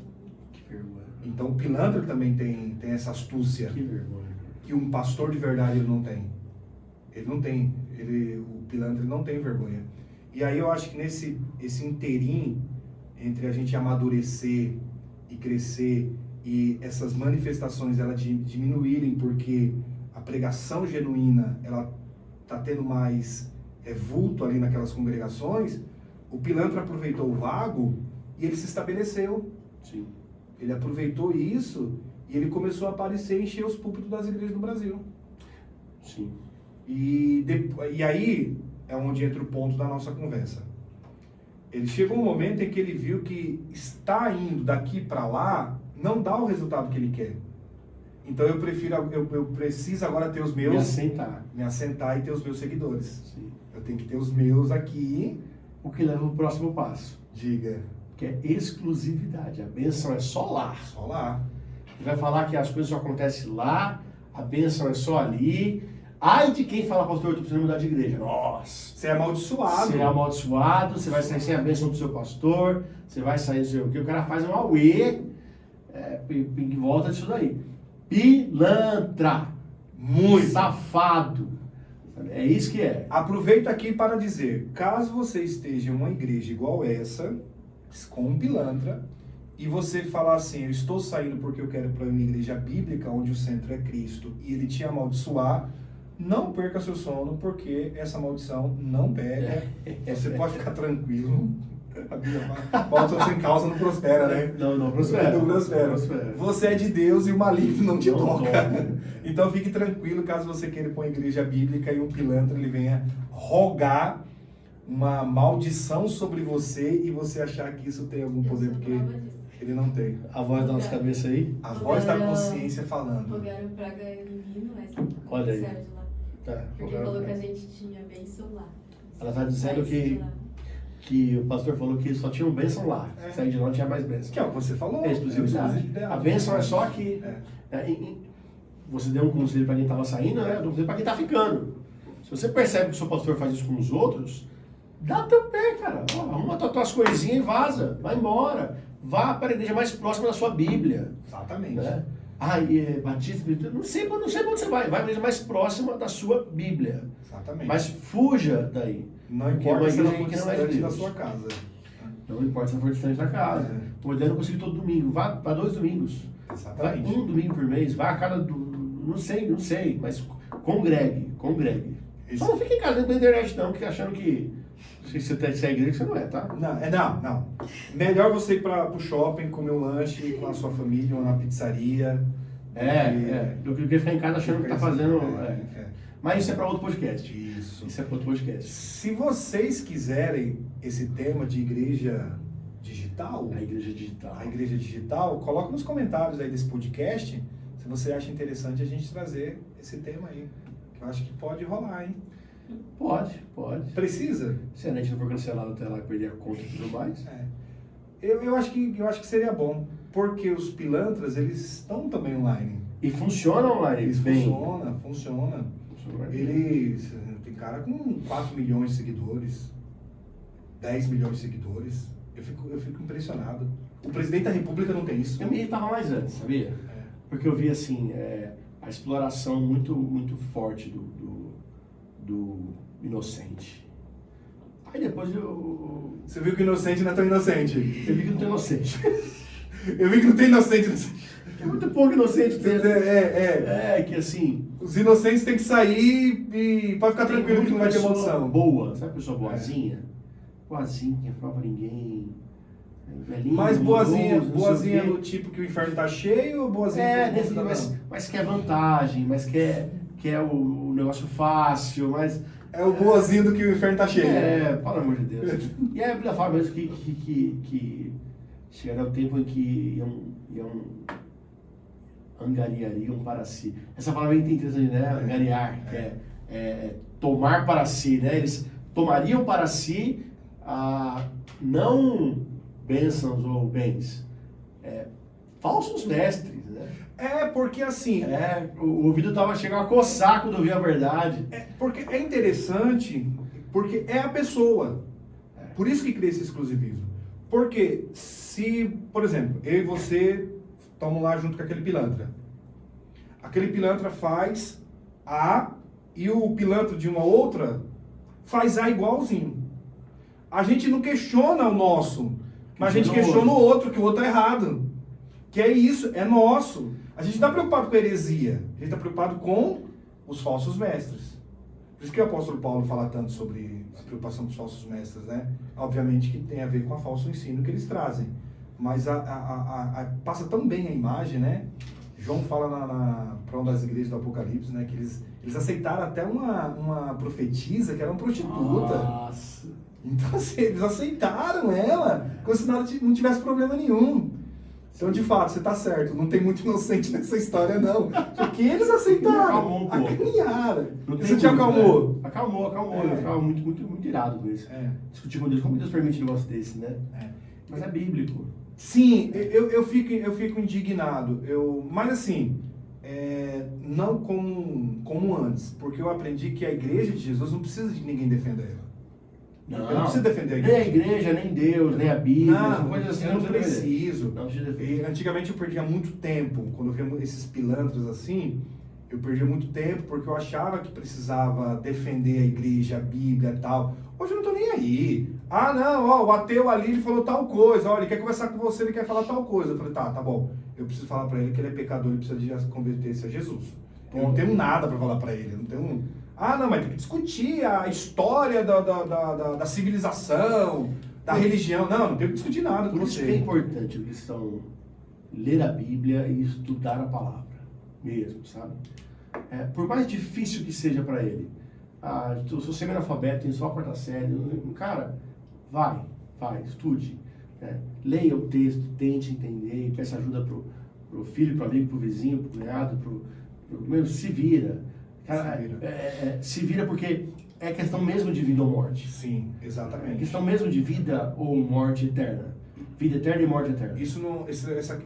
Que vergonha. Então o pilantra também tem essa astúcia. Que vergonha. Que um pastor de verdade ele não tem. Ele não tem. O pilantra ele não tem vergonha. E aí eu acho que esse interim entre a gente amadurecer e crescer e essas manifestações elas diminuírem porque a pregação genuína ela tá tendo mais vulto ali naquelas congregações, o pilantra aproveitou o vago e ele se estabeleceu. Sim. Ele aproveitou isso e ele começou a aparecer e encher os púlpitos das igrejas do Brasil. Sim. E aí é onde entra o ponto da nossa conversa. Ele chegou um momento em que ele viu que estar indo daqui para lá não dá o resultado que ele quer. Então eu preciso agora ter os meus... Me assentar e ter os meus seguidores. Sim. Eu tenho que ter os meus aqui. O que leva ao próximo passo. Diga. Que é exclusividade. A bênção é só lá. Só lá. Ele vai falar que as coisas só acontecem lá, a bênção é só ali. Ai de quem fala, pastor, eu tô precisando mudar de igreja. Nossa. Você é amaldiçoado. Você é amaldiçoado, você vai sair sem a bênção do seu pastor, você vai sair, não sei o que. O cara faz um auê em volta disso daí. Pilantra. Muito. Safado. É isso que é. Aproveita aqui para dizer, caso você esteja em uma igreja igual essa, com um pilantra, e você falar assim, eu estou saindo porque eu quero ir para uma igreja bíblica, onde o centro é Cristo, e ele te amaldiçoar, não perca seu sono, porque essa maldição não pega. Você pode ficar tranquilo. A Bíblia fala, maldição sem causa não prospera, né? Não prospera. Não prospera. Você é de Deus e o maligno não te toca. Então fique tranquilo caso você queira ir para uma igreja bíblica e um pilantra ele venha rogar uma maldição sobre você e você achar que isso tem algum poder, porque ele não tem. A voz da nossa cabeça aí. A voz da consciência falando. Rogaram praga em mim, mas Olha aí. Sérgio lá. Tá, Porque falou que a gente tinha bênção lá. ela tá dizendo que o pastor falou que só tinha um bênção lá. Sair de lá não tinha mais bênção. Que é o que você falou. É exclusividade. A bênção é só que você deu um conselho para quem estava saindo, né? Eu dou um conselho para quem está ficando. Se você percebe que o seu pastor faz isso com os outros, dá teu pé, cara. Ó, arruma tuas coisinhas e vaza. Vai embora. Vá para a igreja mais próxima da sua Bíblia. Exatamente. Né? Batista, não sei pra onde você vai. Vai para a igreja mais próxima da sua Bíblia. Exatamente. Mas fuja daí. Não Porque importa uma se ela igreja for que não é de distante da Deus. sua casa. Não importa se for distante da casa. Poder não conseguir todo domingo. Vá para 2 domingos. Vai Exatamente. um domingo por mês. Vá a cada... Não sei. Mas congregue. Isso. Só não fique em casa dentro da internet não, que achando que se você tem igreja, você não é, tá? Não. Melhor você ir para o shopping, comer um lanche com a sua família ou na pizzaria. Do que ficar em casa achando que tá fazendo... Mas isso é para outro podcast. Isso. Isso é para outro podcast. Se vocês quiserem esse tema de igreja digital, A igreja digital. coloca nos comentários aí desse podcast se você acha interessante a gente trazer esse tema aí. Que eu acho que pode rolar, hein? Pode. Precisa? Se a gente não for cancelado até lá e perder a conta e tudo mais. Eu acho que seria bom, porque os pilantras, eles estão também online. E funciona online. Eles bem. funciona. Bem. Eles tem cara com 4 milhões de seguidores, 10 milhões de seguidores. Eu fico impressionado. O presidente da República não tem isso. Eu me irritava mais antes, sabia? Porque eu vi assim, a exploração muito, muito forte do inocente. Aí depois Você viu que o inocente não é tão inocente. eu vi que não tem inocente. Eu vi que não tem inocente. É muito pouco inocente. Que assim... Os inocentes têm que sair e pode ficar tranquilo que não vai ter pessoa maldição. boa, sabe a pessoa boazinha? Boazinha, não fala pra ninguém. Velhinho, Mas boazinha amoroso, não sei o quê. no tipo que o inferno tá cheio ou boazinha Desse, mas quer vantagem, mas quer o negócio fácil, mas... É o boazinho do que o inferno tá cheio. Pelo amor de Deus. E a Bíblia fala mesmo que chegará o tempo em que iam angariariam para si. Essa palavra tem interessante, né? Angariar, que é tomar para si, né? Eles tomariam para si não bênçãos ou bens, falsos mestres, né? Porque assim... O ouvido chegando a coçar quando ouvia a verdade. Porque é interessante, porque é a pessoa. Por isso que cria esse exclusivismo. Porque se, por exemplo, eu e você estamos lá junto com aquele pilantra. Aquele pilantra faz A e o pilantra de uma outra faz A igualzinho. A gente não questiona o nosso, mas a gente questiona o outro, que o outro é errado. Que é isso, é nosso. A gente não está preocupado com a heresia, a gente está preocupado com os falsos mestres. Por isso que o apóstolo Paulo fala tanto sobre a preocupação dos falsos mestres, né? Obviamente que tem a ver com o falso ensino que eles trazem. Mas passa tão bem a imagem, né? João fala para uma das igrejas do Apocalipse, né? Que eles aceitaram até uma profetisa que era uma prostituta. Nossa. Então, assim, eles aceitaram ela como se não tivesse problema nenhum. Então, de fato, você está certo, não tem muito inocente nessa história, não. Porque eles aceitaram, acaminharam. Isso te acalmou? Né? Acalmou. Eu ficava muito, muito, muito irado com isso. Discutir com Deus, como Deus permite um negócio desse, né? Mas é bíblico. Sim, eu fico indignado. Mas assim, não como antes, porque eu aprendi que a igreja de Jesus não precisa de ninguém defender ela. Eu não preciso defender a igreja. Nem a igreja, nem Deus, nem a Bíblia. Não, coisas assim, eu não preciso. Não precisa E, antigamente eu perdia muito tempo, quando eu via esses pilantras assim, eu perdia muito tempo porque eu achava que precisava defender a igreja, a Bíblia e tal. Hoje eu não tô nem aí. O ateu ali, ele falou tal coisa, ele quer conversar com você, ele quer falar tal coisa. Eu falei, tá bom, eu preciso falar pra ele que ele é pecador, ele precisa de converter-se a Jesus. Eu não tenho nada pra falar pra ele, eu não tenho... mas tem que discutir a história da civilização, da religião. Não tenho que discutir nada com você. Por isso que é importante o cristão ler a Bíblia e estudar a palavra, mesmo, sabe? Por mais difícil que seja para ele, Eu sou semi-analfabeto, tenho só a quarta série. Cara, vai, estude. Né? Leia o texto, tente entender, peça ajuda pro filho, pro amigo, pro vizinho, pro cunhado, se vira. Cara, se vira porque é questão mesmo de vida ou morte. Sim, É exatamente. questão mesmo de vida ou morte eterna. Vida eterna e morte eterna. Isso não,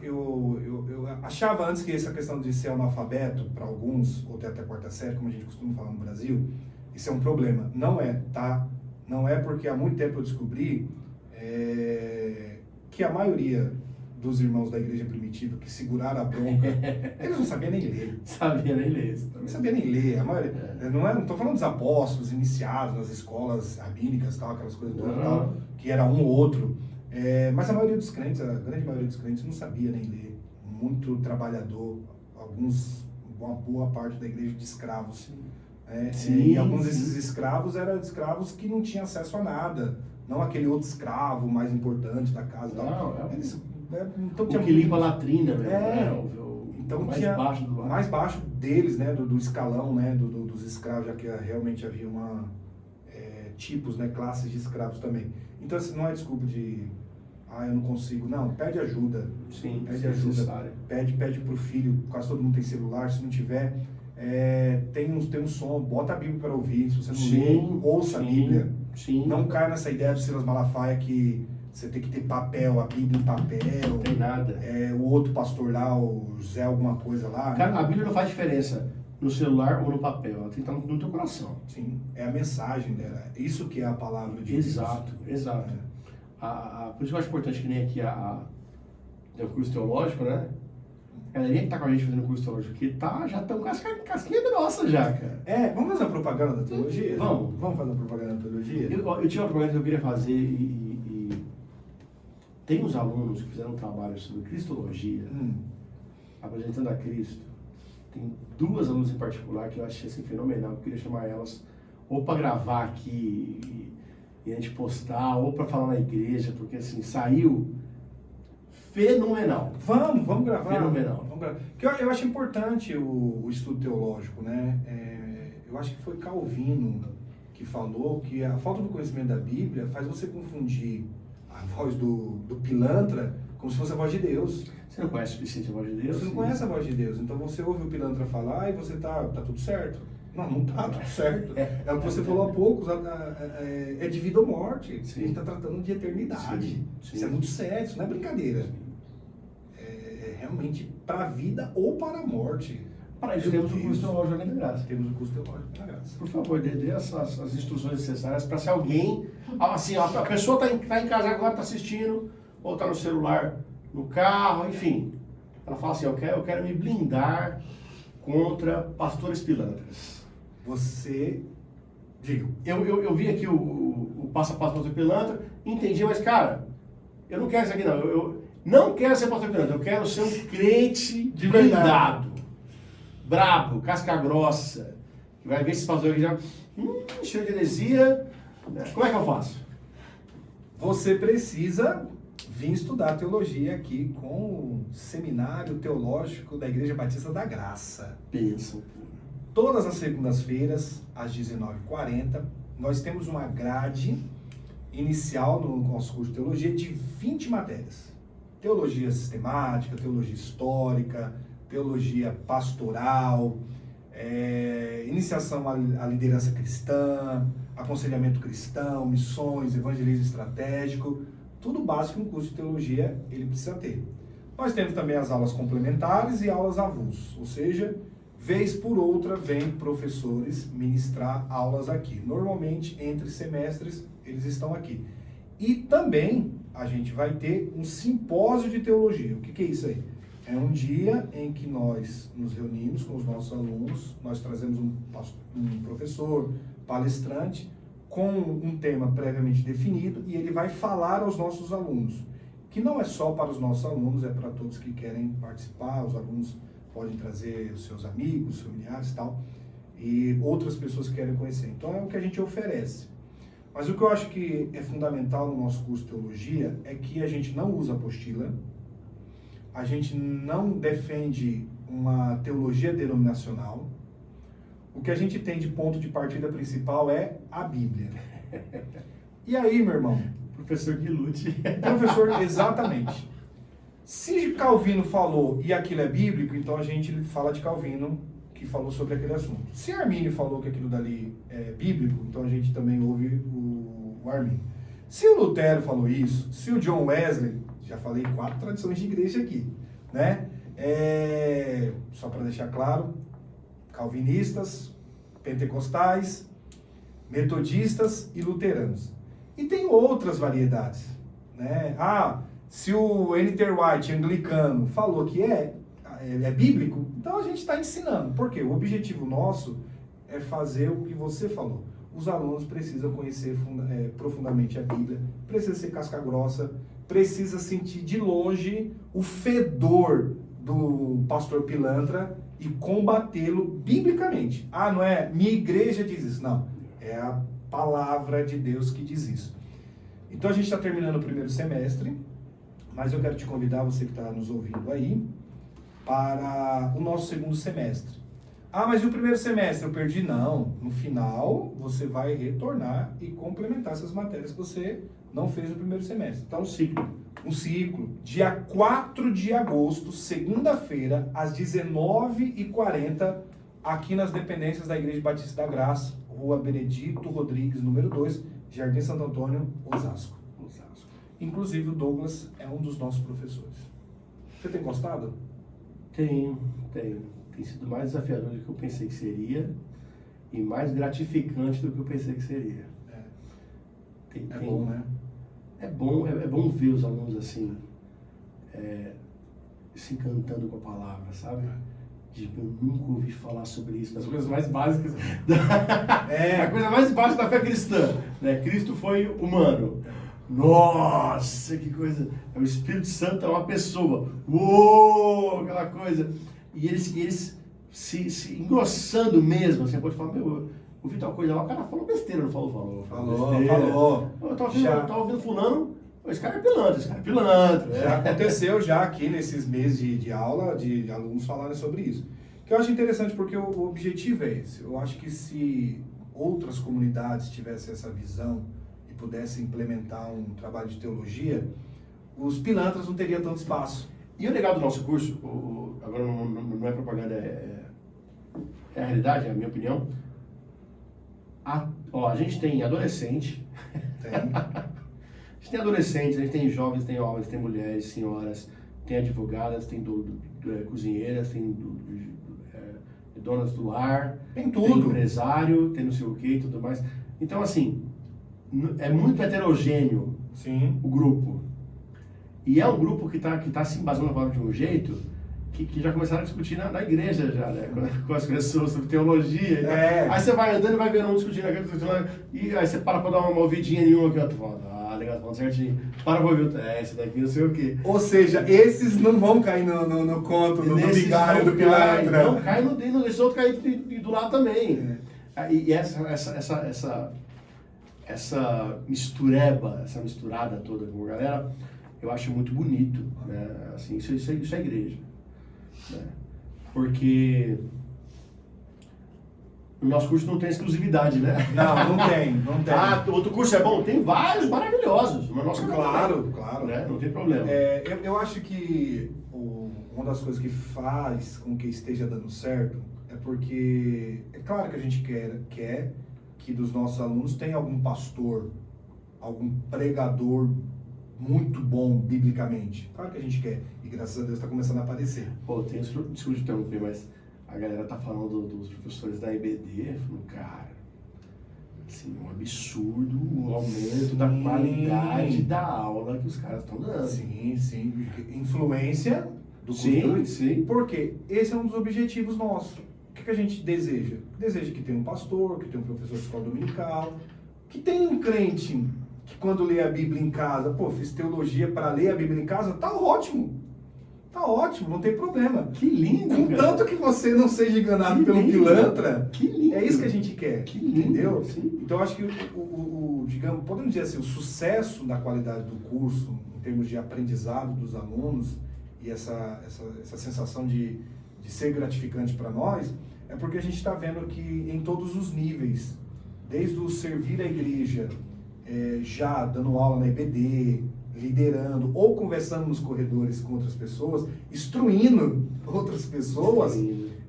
eu achava antes que essa questão de ser analfabeto, para alguns, ou até a quarta série, como a gente costuma falar no Brasil, isso é um problema. Não é, tá? Não é, porque há muito tempo eu descobri que a maioria dos irmãos da igreja primitiva que seguraram a bronca, eles não sabiam nem ler. Sabia nem ler isso também. Não sabia nem ler. A maioria, não estou falando dos apóstolos iniciados nas escolas rabínicas, tal, aquelas coisas todas, tal, que era um ou outro. Mas a maioria dos crentes, a grande maioria dos crentes não sabia nem ler. Muito trabalhador, uma boa parte da igreja de escravos. E alguns desses escravos eram escravos que não tinham acesso a nada. Não aquele outro escravo mais importante da casa. Então, que limpa a latrina, então mais tinha baixo do mais baixo deles, né, do escalão, né, dos escravos, já que realmente havia tipos, né, classes de escravos também. Então assim, não é desculpa de eu não consigo, não, pede ajuda. Sim, pede ajuda, pede pro filho, quase todo mundo tem celular, se não tiver, tem um som, bota a Bíblia para ouvir, se você não lê, ouça a Bíblia. Sim. Não cai nessa ideia do Silas Malafaia que você tem que ter papel, a Bíblia em papel. Não tem nada. O outro pastor lá, o Zé alguma coisa lá. Cara, a Bíblia não faz diferença no celular ou no papel, ela tem que estar no teu coração. Sim, é a mensagem dela. Isso que é a palavra de Deus. Exato. Por isso que eu acho importante que nem aqui tem o curso teológico, né? A galerinha que tá com a gente fazendo o curso teológico aqui, já estão com as casquinhas grossas já, cara. Vamos fazer uma propaganda da teologia? Vamos. Vamos fazer uma propaganda da teologia? Eu tinha uma propaganda que eu queria fazer e tem uns alunos que fizeram um trabalho sobre cristologia, apresentando a Cristo. Tem duas alunas em particular que eu achei assim, fenomenal, eu queria chamar elas ou para gravar aqui e a gente postar, ou para falar na igreja, porque assim, saiu fenomenal. Vamos gravar. Fenomenal. Vamos gravar. Porque eu acho importante o estudo teológico, né? Eu acho que foi Calvino que falou que a falta do conhecimento da Bíblia faz você confundir a voz do pilantra como se fosse a voz de Deus. Você não conhece o suficiente a voz de Deus? Você não conhece a voz de Deus, então você ouve o pilantra falar e você tá tudo certo. Não tá tudo certo. É o que você falou há pouco, é de vida ou morte. A gente está tratando de eternidade. Sim. Isso é muito sério, isso não é brincadeira. É realmente para a vida ou para a morte. Para isso temos o curso teológico da graça. Temos o curso teológico da graça. Por favor, dê as instruções necessárias para se alguém... Assim, a pessoa está em casa agora, está assistindo, ou está no celular, no carro, enfim. Ela fala assim, eu quero me blindar contra pastores pilantras. Digo. Eu vi aqui o passo a passo do pastor pilantra, entendi, mas cara, eu não quero isso aqui não. Eu não quero ser pastor pilantra, eu quero ser um crente De blindado, brabo, casca grossa. Vai ver esses pastores aqui já, cheio de heresia. Como é que eu faço? Você precisa vir estudar teologia aqui com o Seminário Teológico da Igreja Batista da Graça. Pensa. Todas as segundas-feiras, às 19h40, nós temos uma grade inicial no nosso curso de teologia de 20 matérias. Teologia sistemática, teologia histórica, teologia pastoral, iniciação à liderança cristã, aconselhamento cristão, missões, evangelismo estratégico, tudo básico no curso de teologia ele precisa ter. Nós temos também as aulas complementares e aulas avulso, ou seja, vez por outra vem professores ministrar aulas aqui. Normalmente, entre semestres, eles estão aqui. E também a gente vai ter um simpósio de teologia. O que é isso aí? É um dia em que nós nos reunimos com os nossos alunos, nós trazemos um professor, palestrante, com um tema previamente definido, e ele vai falar aos nossos alunos, que não é só para os nossos alunos, é para todos que querem participar. Os alunos podem trazer os seus amigos, familiares e tal, e outras pessoas que querem conhecer. Então é o que a gente oferece. Mas o que eu acho que é fundamental no nosso curso de teologia é que a gente não usa apostila, a gente não defende uma teologia denominacional, O que a gente tem de ponto de partida principal é a Bíblia. E aí, meu irmão? Professor que lute. Professor, exatamente. Se Calvino falou e aquilo é bíblico, então a gente fala de Calvino que falou sobre aquele assunto. Se Armínio falou que aquilo dali é bíblico, então a gente também ouve o Armínio. Se o Lutero falou isso, se o John Wesley, já falei 4 tradições de igreja aqui, né? Só para deixar claro, calvinistas, pentecostais, metodistas e luteranos. E tem outras variedades, né? Se o N.T. Wright, anglicano, falou que é bíblico, então a gente está ensinando. Por quê? O objetivo nosso é fazer o que você falou. Os alunos precisam conhecer profundamente a Bíblia, precisa ser casca grossa, precisa sentir de longe o fedor do pastor pilantra e combatê-lo biblicamente. Não é minha igreja diz isso. Não, é a palavra de Deus que diz isso. Então a gente está terminando o primeiro semestre, mas eu quero te convidar, você que está nos ouvindo aí, para o nosso segundo semestre. Mas e o primeiro semestre? Eu perdi? Não. No final, você vai retornar e complementar essas matérias que você não fez no primeiro semestre. Então, um ciclo. Dia 4 de agosto, segunda-feira, às 19h40, aqui nas dependências da Igreja Batista da Graça, Rua Benedito Rodrigues, número 2, Jardim Santo Antônio, Osasco. Inclusive, o Douglas é um dos nossos professores. Você tem gostado? Tenho. Tem sido mais desafiador do que eu pensei que seria e mais gratificante do que eu pensei que seria. Bom, né? É bom ver os alunos assim, se encantando com a palavra, sabe? Tipo, eu nunca ouvi falar sobre isso, das coisas mais básicas. A coisa mais básica da fé cristã, né? Cristo foi humano. Nossa, que coisa! O Espírito Santo é uma pessoa. Uou! Aquela coisa. E eles se engrossando mesmo. Você pode falar, eu ouvi tal coisa lá, o cara falou besteira, não falou? Falou. Eu tava ouvindo fulano, esse cara é pilantra. Já aconteceu aqui nesses meses de aula, de alunos falarem sobre isso. Que eu acho interessante porque o objetivo é esse. Eu acho que se outras comunidades tivessem essa visão e pudessem implementar um trabalho de teologia, os pilantras não teriam tanto espaço. E o legal do nosso curso, agora não é propaganda, é a realidade, é a minha opinião. A gente tem adolescente, a gente tem adolescentes, a gente tem jovens, tem homens, tem mulheres, senhoras, tem advogadas, tem cozinheiras, tem donas do lar, tem tudo. Tem empresário, tem não sei o que e tudo mais. Então, assim, é muito heterogêneo. Sim. O grupo. E é um grupo que tá se embasando na palavra de um jeito que já começaram a discutir na igreja, já, né? Com as pessoas sobre teologia. Aí você vai andando e vai vendo um discutindo aquilo, e aí você para dar uma ouvidinha nenhuma aqui, ó, tu fala, legal, tá falando certinho. Para pra ouvir, esse daqui não sei o quê. Ou seja, esses não vão cair no conto, no vigário do pilantra. Não, cai no deixa outro cair do lado também. E essa mistureba, essa misturada toda com a galera, eu acho muito bonito, né? Assim, isso é igreja, né? Porque o nosso curso não tem exclusividade, né? Não tem. Outro curso é bom? Tem vários maravilhosos, mas nosso claro. Né? Não tem problema. Eu acho que uma das coisas que faz com que esteja dando certo é porque é claro que a gente quer que dos nossos alunos tenha algum pastor, algum pregador muito bom biblicamente. Claro que a gente quer, e graças a Deus está começando a aparecer. Desculpa te interromper, mas a galera tá falando dos professores da EBD, falando, cara, assim, um absurdo o aumento da qualidade da aula que os caras estão dando. Sim. Influência do curso. Sim. Porque esse é um dos objetivos nossos. O que a gente deseja? Deseja que tenha um pastor, que tenha um professor de escola dominical, que tenha um crente que quando lê a Bíblia em casa, fiz teologia para ler a Bíblia em casa, tá ótimo, não tem problema. Que lindo, Contanto que você não seja enganado pelo pilantra, que lindo. É isso que a gente quer, entendeu? Sim. Então acho que digamos, podemos dizer assim, o sucesso da qualidade do curso, em termos de aprendizado dos alunos, e essa sensação de ser gratificante para nós, é é porque a gente está vendo que em todos os níveis, desde o servir a igreja, já dando aula na EBD, liderando ou conversando nos corredores com outras pessoas, instruindo outras pessoas,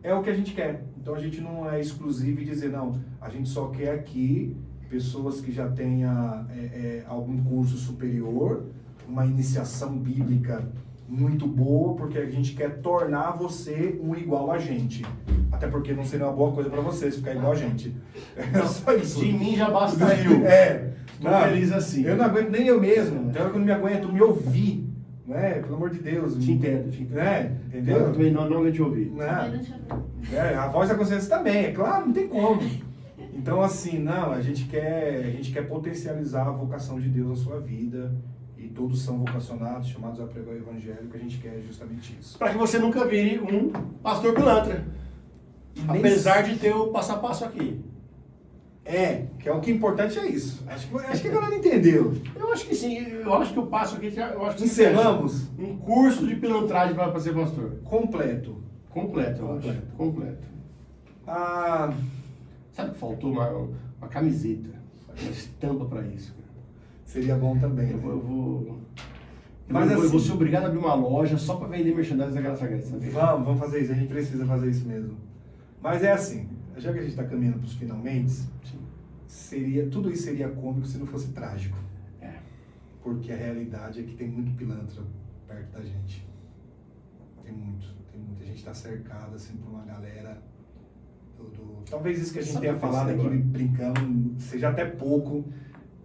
é o que a gente quer. Então a gente não é exclusivo e dizer, não, a gente só quer aqui pessoas que já tenham algum curso superior, uma iniciação bíblica muito boa, porque a gente quer tornar você um igual a gente. Até porque não seria uma boa coisa para vocês ficar igual a gente. É só isso. De mim já basta eu. Tô feliz assim. Eu não aguento nem eu mesmo. Então eu não me aguento me ouvir. Né? Pelo amor de Deus. Te entendo. Né? Entendeu? Eu também não aguento te ouvir. A voz da consciência também, é claro, não tem como. Então assim, não, a gente quer potencializar a vocação de Deus na sua vida. E todos são vocacionados, chamados a pregar o evangelho, que a gente quer justamente isso. Para que você nunca vire um pastor pilantra. Apesar de ter o passo a passo aqui. Que é o que é importante é isso. Acho que a galera entendeu. Eu acho que sim. Eu acho que o passo aqui... Encerramos. Um curso de pilantragem para ser pastor. Completo. Completo. Sabe que faltou uma camiseta, uma estampa para isso. Seria bom também. Eu vou Assim, ser obrigado a abrir uma loja só para vender merchandising da Graça Sagrada, sabe? Vamos fazer isso, a gente precisa fazer isso mesmo. Mas é assim, já que a gente está caminhando para os finalmente, tudo isso seria cômico se não fosse trágico. Porque a realidade é que tem muito pilantra perto da gente. Tem muito. A gente está cercado assim por uma galera talvez isso que a gente tenha falado aqui brincando seja até pouco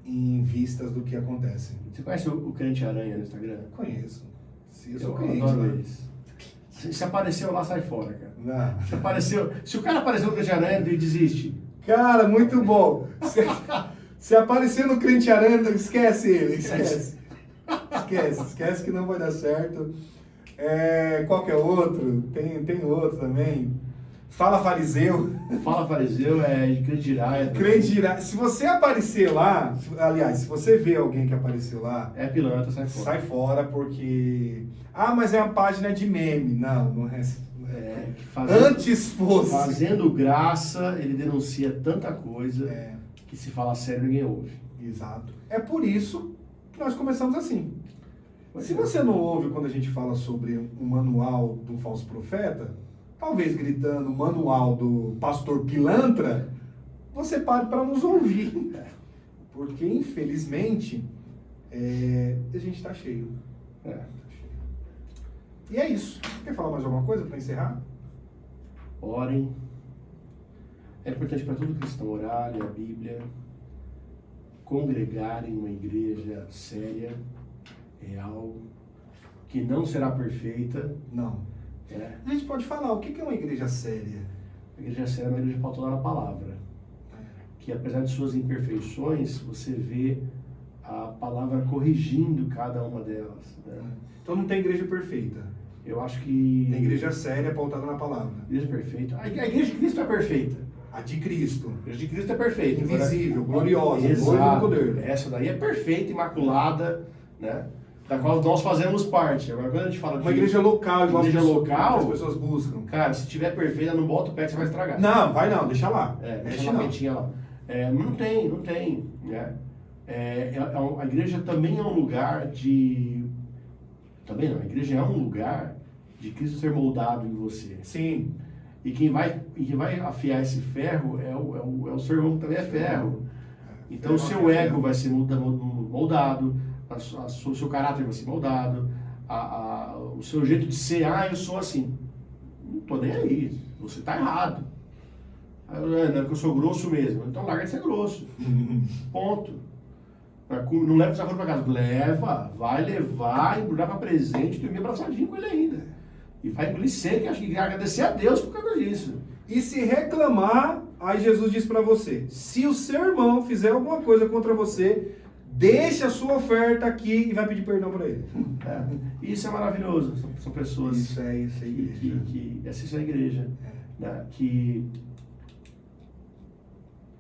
em vistas do que acontece. Você conhece o Crente Aranha no Instagram? Conheço. Eu sou cliente, adoro eles. Se apareceu lá, sai fora, cara. Não. Se o cara apareceu no Crente Aranha, ele desiste. Cara, muito bom. Se aparecer no Crente Aranha, esquece ele. Esquece que não vai dar certo. Qual que é outro? Tem outro também. Fala Fariseu. Fala Fariseu é de Crente Iraia. Crente Iraia. Se você aparecer lá, aliás, se você vê alguém que apareceu lá... É pilantra, sai fora. Sai fora porque... mas é uma página de meme. Não é... Antes fosse. Fazendo graça, ele denuncia tanta coisa que se fala sério ninguém ouve. Exato. É por isso que nós começamos assim. Se você não ouve quando a gente fala sobre um manual do falso profeta, talvez gritando manual do pastor pilantra, você pare para nos ouvir. Porque, infelizmente, a gente está cheio. E é isso. Quer falar mais alguma coisa para encerrar? Orem. É importante para todo cristão orar, ler a Bíblia, congregar em uma igreja séria, real, que não será perfeita. Não. A gente pode falar, o que é uma igreja séria? A igreja séria é uma igreja pautada na palavra. Que apesar de suas imperfeições, você vê a palavra corrigindo cada uma delas. Então não tem igreja perfeita. Eu acho que... Tem igreja séria pautada na palavra. Igreja perfeita. A igreja de Cristo é perfeita. A de Cristo. A igreja de Cristo é perfeita. Invisível, gloriosa, exato. Poder. Essa daí é perfeita, imaculada, né? Da qual nós fazemos parte. Agora, quando a gente fala de uma igreja local, igual igreja local, que as pessoas buscam. Cara, se tiver perfeita, não bota o pé que você vai estragar. Não, vai não, deixa lá. Deixa uma quentinha lá. Não tem, né? A igreja também é um lugar de... Também não, a igreja é um lugar de Cristo ser moldado em você. Sim. E quem vai afiar esse ferro é o seu irmão que também é ferro. Então o seu ego vai ser moldado, o seu caráter vai ser moldado, o seu jeito de ser, eu sou assim. Não tô nem aí, você tá errado. Não é que eu sou grosso mesmo, então larga de ser grosso. Ponto. Não leva essa coisa pra casa, vai levar, embrulhar pra presente e dormir abraçadinho com ele ainda. E vai engolir seco, acho que agradecer a Deus por causa disso. E se reclamar, aí Jesus diz pra você, se o seu irmão fizer alguma coisa contra você, deixa a sua oferta aqui e vai pedir perdão pra ele. Isso é maravilhoso. São pessoas... Isso é igreja. Essa é a igreja. Né? Que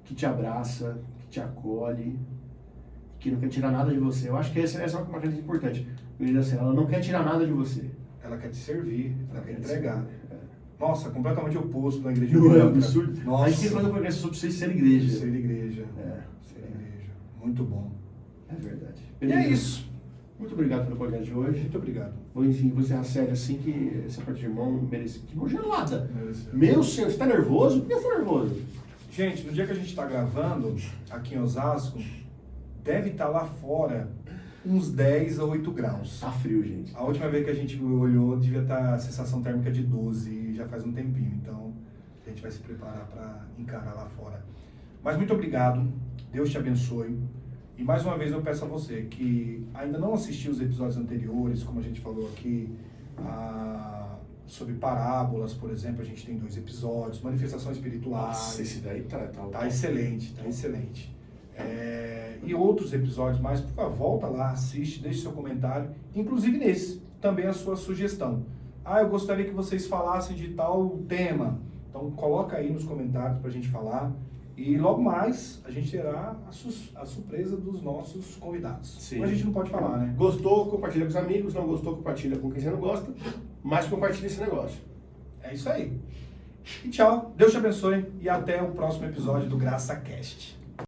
te abraça, que te acolhe, que não quer tirar nada de você. Eu acho que essa é uma coisa importante. A igreja, ela não quer tirar nada de você. Ela quer te servir, ela quer entregar. Nossa, completamente oposto da igreja Não é evangélica. absurdo? Nossa. A gente tem que fazer um progresso sobre ser igreja. Ser igreja. É. Ser igreja. Muito bom. É verdade. E é isso. Muito obrigado pelo podcast de hoje. Muito obrigado. Vou encerrar a série assim que essa parte de irmão merece. Que mão gelada. Mereceu. Meu senhor, você tá nervoso? Por que você tá nervoso? Gente, no dia que a gente está gravando, aqui em Osasco, deve estar lá fora uns 10 a 8 graus. Tá frio, gente. A última vez que a gente olhou, devia estar a sensação térmica de 12, já faz um tempinho. Então, a gente vai se preparar para encarar lá fora. Mas muito obrigado. Deus te abençoe. E mais uma vez eu peço a você que ainda não assistiu os episódios anteriores, como a gente falou aqui, sobre parábolas, por exemplo, a gente tem 2 episódios, manifestações espirituais. Nossa, esse daí tá Excelente, tá excelente. E outros episódios mais, por favor, volta lá, assiste, deixe seu comentário, inclusive nesse, também a sua sugestão. Eu gostaria que vocês falassem de tal tema. Então coloca aí nos comentários pra gente falar. E logo mais a gente terá a surpresa dos nossos convidados. Sim. Mas a gente não pode falar, né? Gostou, compartilha com os amigos. Não gostou, compartilha com quem você não gosta. Mas compartilha esse negócio. É isso aí. E tchau, Deus te abençoe e até o próximo episódio do GraçaCast.